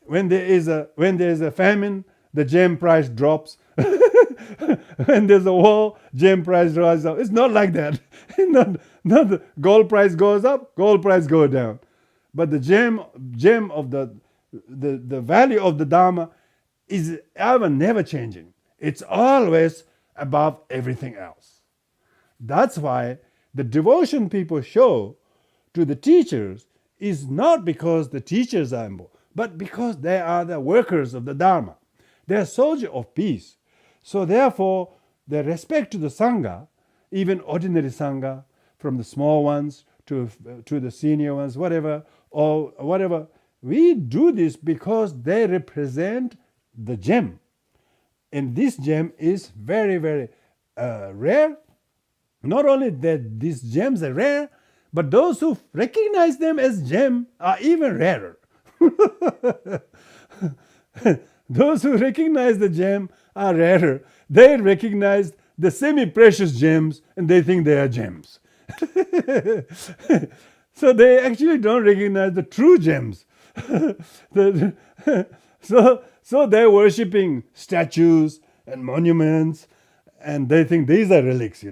when there is a famine, the gem price drops. When there's a war, gem price rises up. It's not like that. not the gold price goes up, gold price goes down. But the gem of the value of the Dharma is never changing. It's always above everything else. That's why the devotion people show to the teachers is not because the teachers are important, but because they are the workers of the Dharma. They are soldiers of peace. So therefore, the respect to the Sangha, even ordinary Sangha, from the small ones to the senior ones, whatever, we do this because they represent the gem. And this gem is very, very rare. Not only that these gems are rare, but those who recognize them as gem are even rarer. Those who recognize the gem are rarer. They recognize the semi-precious gems and they think they are gems. So they actually don't recognize the true gems. So they're worshipping statues and monuments, and they think these are relics,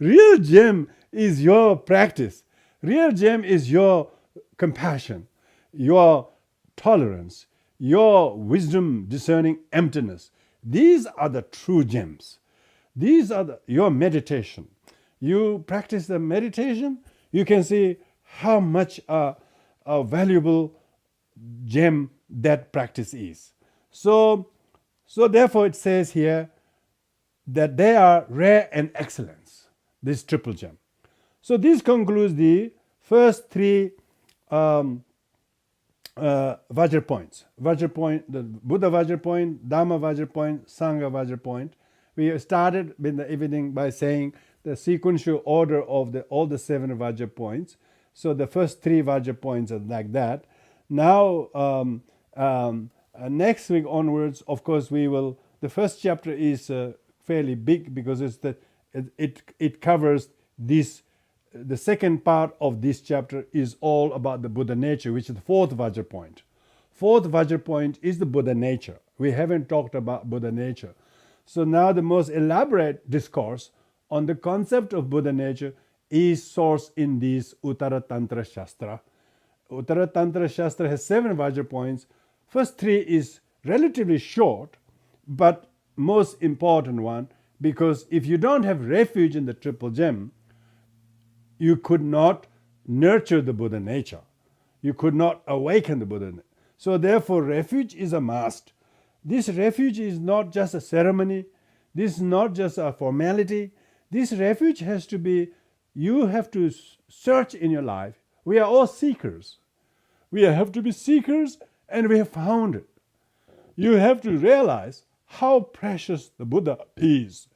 Real gem is your practice. Real gem is your compassion, your tolerance, your wisdom discerning emptiness. These are the true gems. These are your meditation. You practice the meditation, you can see how much a valuable gem that practice is. So therefore it says here that they are rare and excellence, this triple gem. So this concludes the first three Vajra points. Vajra point, the Buddha Vajra point, Dhamma Vajra point, Sangha Vajra point. We started in the evening by saying the sequential order of all the 7 Vajra points. So the first 3 Vajra points are like that. Now, next week onwards, of course, the first chapter is fairly big because it covers this. The second part of this chapter is all about the Buddha nature, which is the 4th Vajra point. 4th Vajra point is the Buddha nature. We haven't talked about Buddha nature. So now the most elaborate discourse on the concept of Buddha nature is sourced in this Uttaratantra Shastra. Uttaratantra Shastra has 7 Vajra points. First 3 is relatively short, but most important one, because if you don't have refuge in the triple gem, you could not nurture the Buddha nature. You could not awaken the Buddha nature. So therefore, refuge is a must. This refuge is not just a ceremony. This is not just a formality. This refuge has to be, you have to search in your life. We are all seekers. We have to be seekers, and we have found it. You have to realize how precious the Buddha is.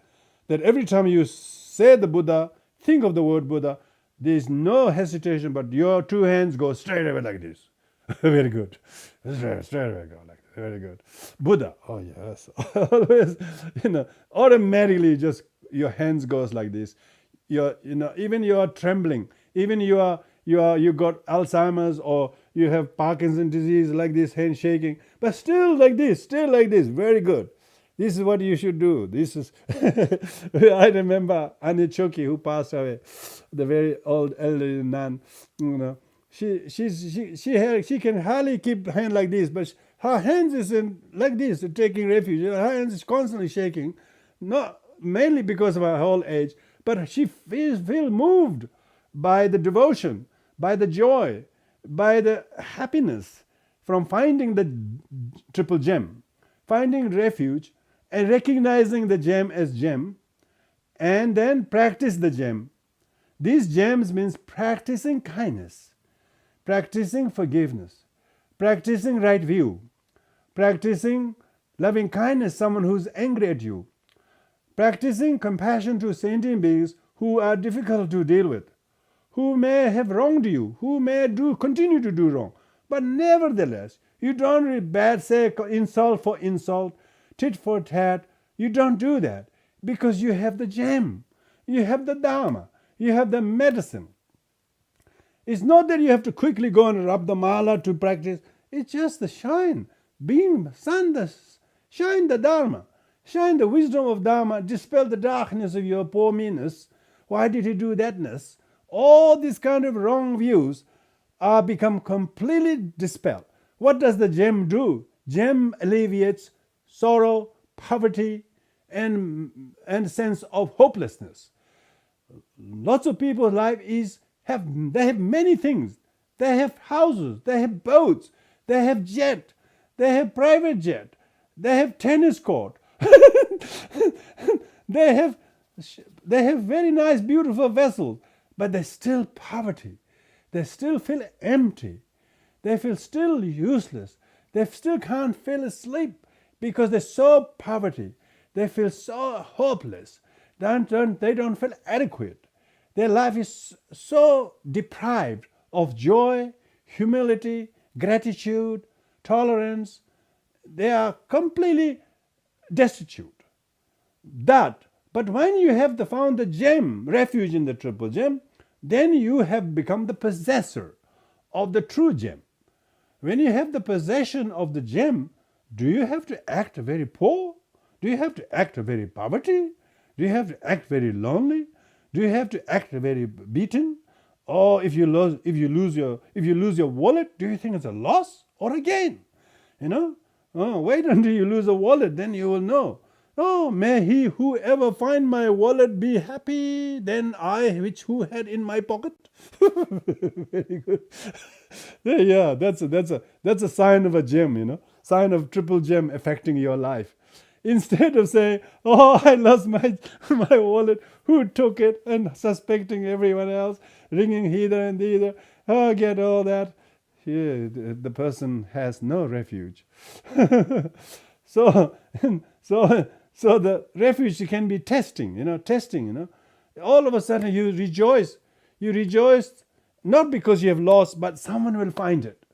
That every time you say the Buddha, think of the word Buddha, there is no hesitation, but your two hands go straight away like this. Very good. Straight away go like this. Very good. Buddha. Oh yes. Always, automatically just your hands goes like this. Even you are trembling. Even you got Alzheimer's or you have Parkinson's disease, like this, hand shaking, but still like this. Very good. This is what you should do. This is, I remember Annie Choki, who passed away, the very old elderly nun. She can hardly keep her hand like this, but her hands is like this, taking refuge. Her hands is constantly shaking, not mainly because of her old age, but she feels moved by the devotion, by the joy, by the happiness from finding the triple gem, finding refuge, and recognizing the gem as gem, and then practice the gem. These gems means practicing kindness, practicing forgiveness, practicing right view, practicing loving kindness someone who's angry at you, practicing compassion to sentient beings who are difficult to deal with, who may have wronged you, who may continue to do wrong, but nevertheless, you don't say insult for insult, tit for tat. You don't do that because you have the gem, you have the Dharma, you have the medicine. It's not that you have to quickly go and rub the mala to practice. It's just the shine, shine the Dharma, shine the wisdom of Dharma, dispel the darkness of your poor meanness. Why did he do thatness? All these kind of wrong views are become completely dispelled. What does the gem do? Gem alleviates sorrow, poverty, and sense of hopelessness. Lots of people's life have many things. They have houses, they have boats, they have jet, they have private jet, they have tennis court, they have very nice, beautiful vessels, but there's still poverty. They still feel empty. They feel still useless. They still can't fall asleep because they're so poverty. They feel so hopeless. They don't feel adequate. Their life is so deprived of joy, humility, gratitude, tolerance. They are completely destitute. But when you have found the gem, refuge in the triple gem, then you have become the possessor of the true gem. When you have the possession of the gem, do you have to act very poor? Do you have to act very poverty? Do you have to act very lonely? Do you have to act very beaten? Or if you lose your wallet, do you think it's a loss or a gain? Wait until you lose a wallet, then you will know. Oh, may he who ever find my wallet be happy than I who had in my pocket. Very good. Yeah, that's a sign of a gem, sign of triple gem affecting your life. Instead of saying, oh, I lost my wallet, who took it, and suspecting everyone else, ringing hither and thither, oh, get all that. Yeah, the person has no refuge. So the refuge can be testing. All of a sudden you rejoice. You rejoice not because you have lost, but someone will find it.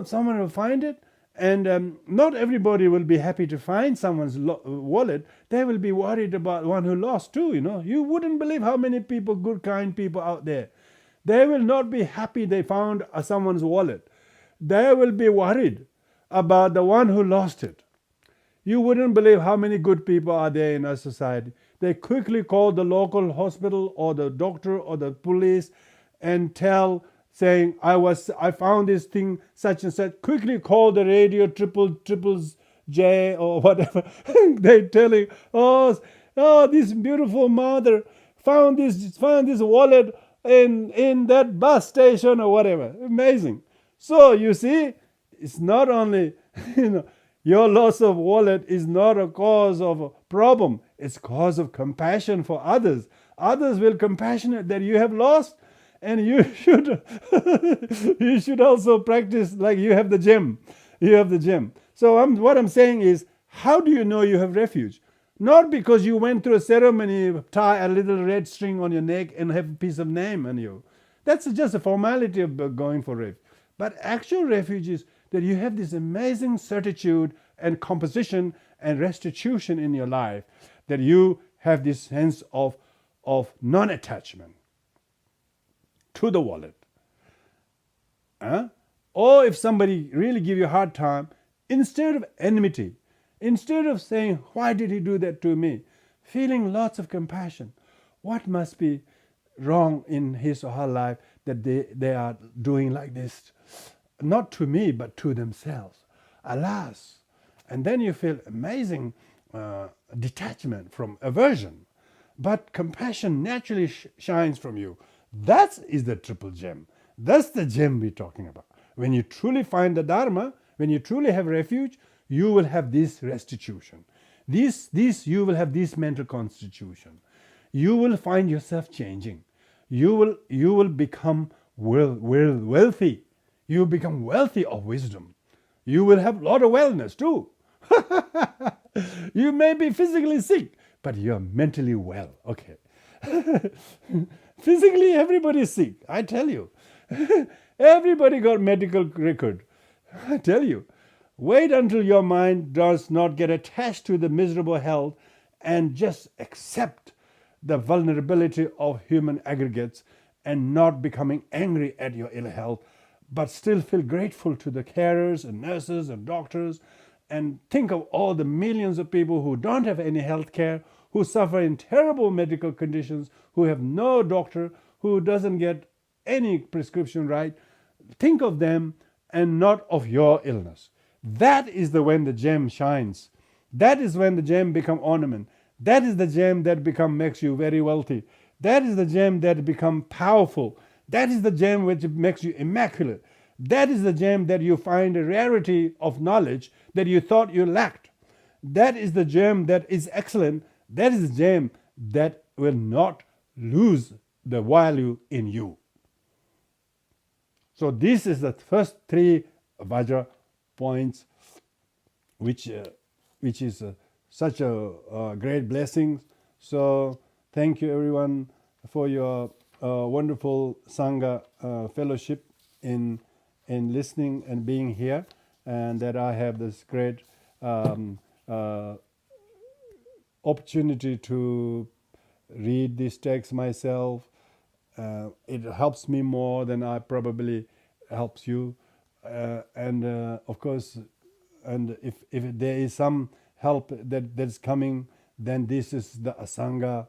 Someone will find it, and not everybody will be happy to find someone's wallet. They will be worried about one who lost too. You wouldn't believe how many people, good, kind people out there. They will not be happy they found someone's wallet. They will be worried about the one who lost it. You wouldn't believe how many good people are there in our society. They quickly call the local hospital or the doctor or the police and saying, I found this thing such and such. Quickly call the radio triples J or whatever. They're telling, oh, this beautiful mother found this wallet in that bus station or whatever. Amazing. So you see, it's not only, Your loss of wallet is not a cause of a problem. It's cause of compassion for others. Others will compassionate that you have lost, and you should you should also practice like you have the gem. You have the gem. So what I'm saying is, how do you know you have refuge? Not because you went through a ceremony, tie a little red string on your neck and have a piece of name on you. That's just a formality of going for refuge. But actual refuge is that you have this amazing certitude and composition and restitution in your life, that you have this sense of non-attachment to the wallet. Or if somebody really give you a hard time, instead of enmity, instead of saying, why did he do that to me? Feeling lots of compassion. What must be wrong in his or her life that they are doing like this? Not to me, but to themselves. Alas. And then you feel amazing detachment from aversion. But compassion naturally shines from you. That is the triple gem. That's the gem we're talking about. When you truly find the Dharma, when you truly have refuge, you will have this restitution. This you will have this mental constitution. You will find yourself changing. You will become wealthy. You will become wealthy of wisdom. You will have a lot of wellness too. You may be physically sick, but you are mentally well. Okay. Physically, everybody is sick. I tell you. Everybody got medical record. I tell you. Wait until your mind does not get attached to the miserable health and just accept the vulnerability of human aggregates and not becoming angry at your ill health, but still feel grateful to the carers and nurses and doctors, and think of all the millions of people who don't have any health care, who suffer in terrible medical conditions, who have no doctor, who doesn't get any prescription right. Think of them and not of your illness. That is when the gem shines. That is when the gem become ornament. That is the gem that makes you very wealthy. That is the gem that become powerful. That is the gem which makes you immaculate. That is the gem that you find a rarity of knowledge that you thought you lacked. That is the gem that is excellent. That is the gem that will not lose the value in you. So this is the first three Vajra points, which is such a great blessing. So thank you everyone for your wonderful Sangha fellowship in listening and being here, and that I have this great opportunity to read this text myself. It helps me more than I probably helps you. And of course, and if there is some help that's coming, then this is the Asanga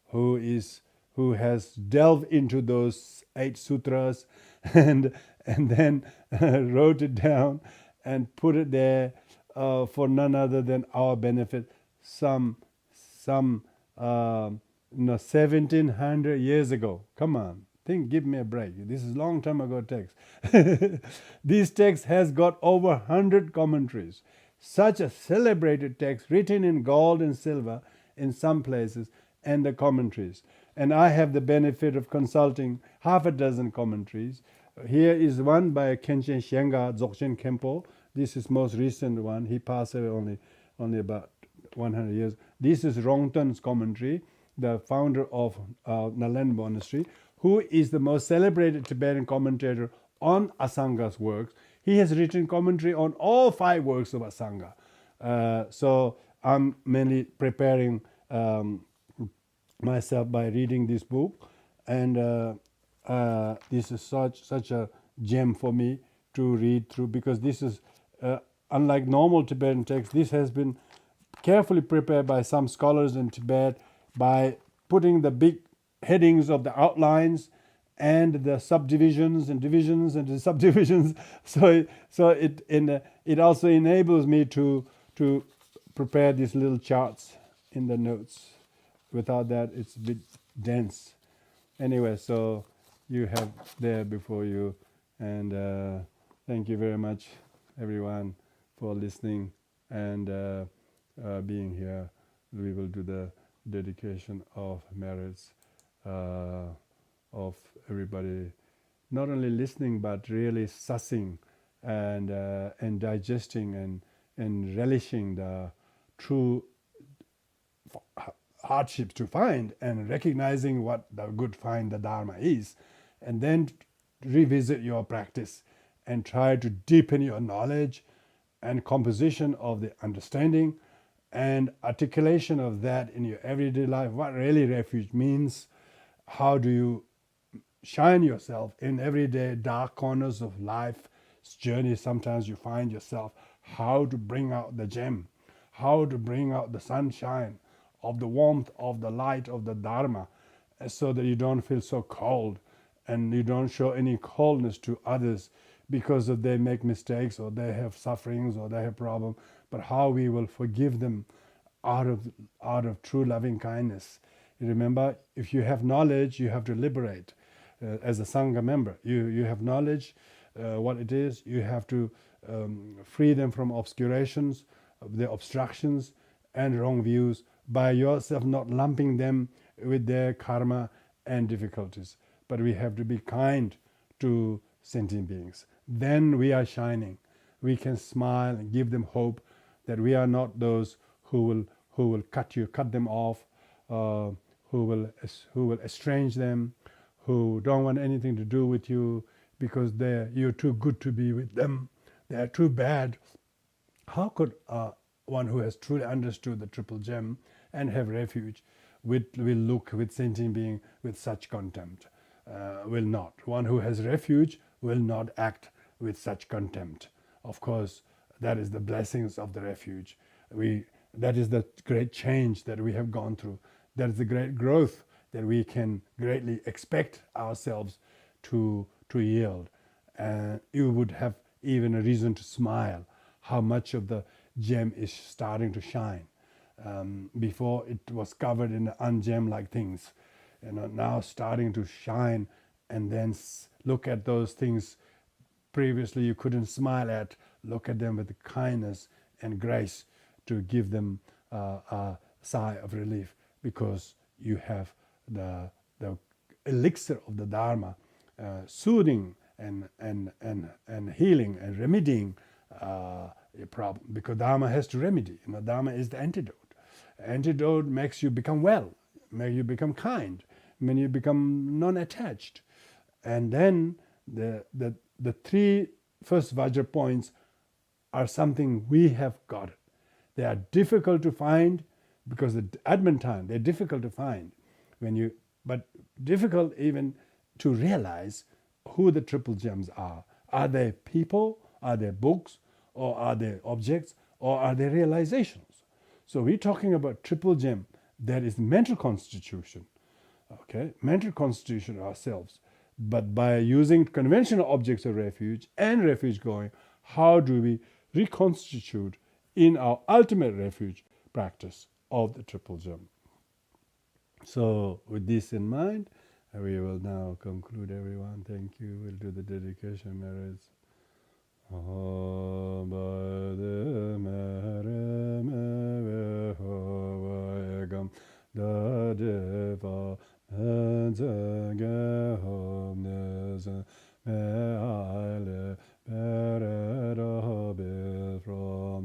who has delved into those 8 sutras and then wrote it down and put it there for none other than our benefit. Some 1700 years ago. Come on. Give me a break. This is long time ago text. This text has got over 100 commentaries. Such a celebrated text written in gold and silver in some places, and the commentaries. And I have the benefit of consulting half a dozen commentaries. Here is one by Khenchen Shenga Dzogchen Khenpo. This is most recent one. He passed away only about 100 years. This is Rongten's commentary, the founder of Nalen Monastery, who is the most celebrated Tibetan commentator on Asanga's works. He has written commentary on all 5 works of Asanga. So I'm mainly preparing myself by reading this book, and this is such a gem for me to read through, because this is unlike normal Tibetan text. This has been carefully prepared by some scholars in Tibet by putting the big headings of the outlines and the subdivisions and divisions and the subdivisions. So it also enables me to prepare these little charts in the notes. Without that, it's a bit dense. Anyway, so you have there before you, and thank you very much, everyone, for listening. and being here. We will do the dedication of merits of everybody, not only listening but really sussing and digesting and relishing the true hardships to find, and recognizing what the good find the Dharma is, and then revisit your practice and try to deepen your knowledge and composition of the understanding and articulation of that in your everyday life. What really refuge means, how do you shine yourself in everyday dark corners of life's journey. Sometimes you find yourself how to bring out the gem, how to bring out the sunshine of the warmth of the light of the Dharma, so that you don't feel so cold and you don't show any coldness to others because of they make mistakes or they have sufferings or they have problems, but how we will forgive them out of true loving kindness. You remember, if you have knowledge, you have to liberate. As a Sangha member, you have knowledge, what it is. You have to free them from obscurations, the obstructions and wrong views, by yourself not lumping them with their karma and difficulties. But we have to be kind to sentient beings. Then we are shining. We can smile and give them hope that we are not those who will cut them off, who will estrange them, who don't want anything to do with you because you're too good to be with them. They are too bad. How could one who has truly understood the triple gem and have refuge will look with sentient being with such contempt? Will not. One who has refuge will not act with such contempt. Of course, that is the blessings of the refuge. That is the great change that we have gone through. That is the great growth that we can greatly expect ourselves to yield. And you would have even a reason to smile how much of the gem is starting to shine. Before it was covered in ungem-like things, now starting to shine, and then look at those things previously you couldn't smile at, look at them with kindness and grace to give them a sigh of relief, because you have the elixir of the Dharma, soothing and healing and remedying a problem, because Dharma has to remedy. Dharma is the antidote. Antidote makes you become well, makes you become kind, when you become non-attached. And then the three first Vajra points are something we have got. They are difficult to find because at Advent time they're difficult to find. But difficult even to realize who the triple gems are. Are they people? Are they books? Or are they objects? Or are they realizations? So we're talking about triple gem. That is mental constitution. Okay, mental constitution of ourselves. But by using conventional objects of refuge and refuge going, how do we reconstitute in our ultimate refuge practice of the triple gem? So with this in mind, we will now conclude, everyone. Thank you. We'll do the dedication merits. From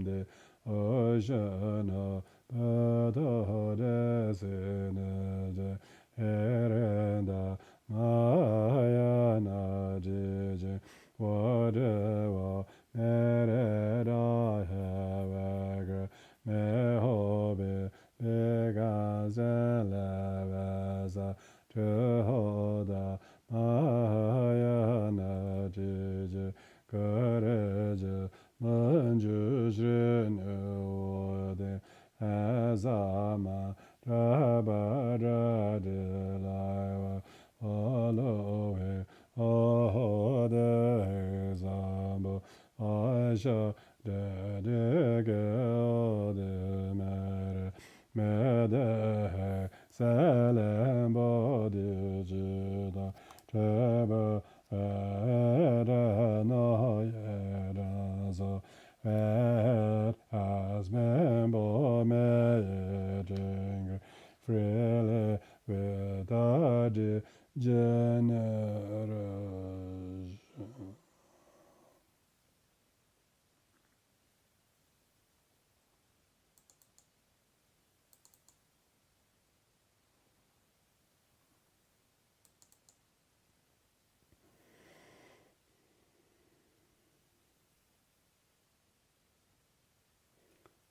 the ocean of Herenda Mahayana Jiji whatever Mereda Vajra Mehobe Begazela Choedak Mahayana Jiji Courage Manjushrinu Asama Rabara de Laiva Aloe Ode Zambo Asha de Gel de Mere Mede Salembo de Juda Treba Era no Yerazo As membo me jeng frele vedadi generation.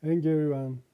Thank you, everyone.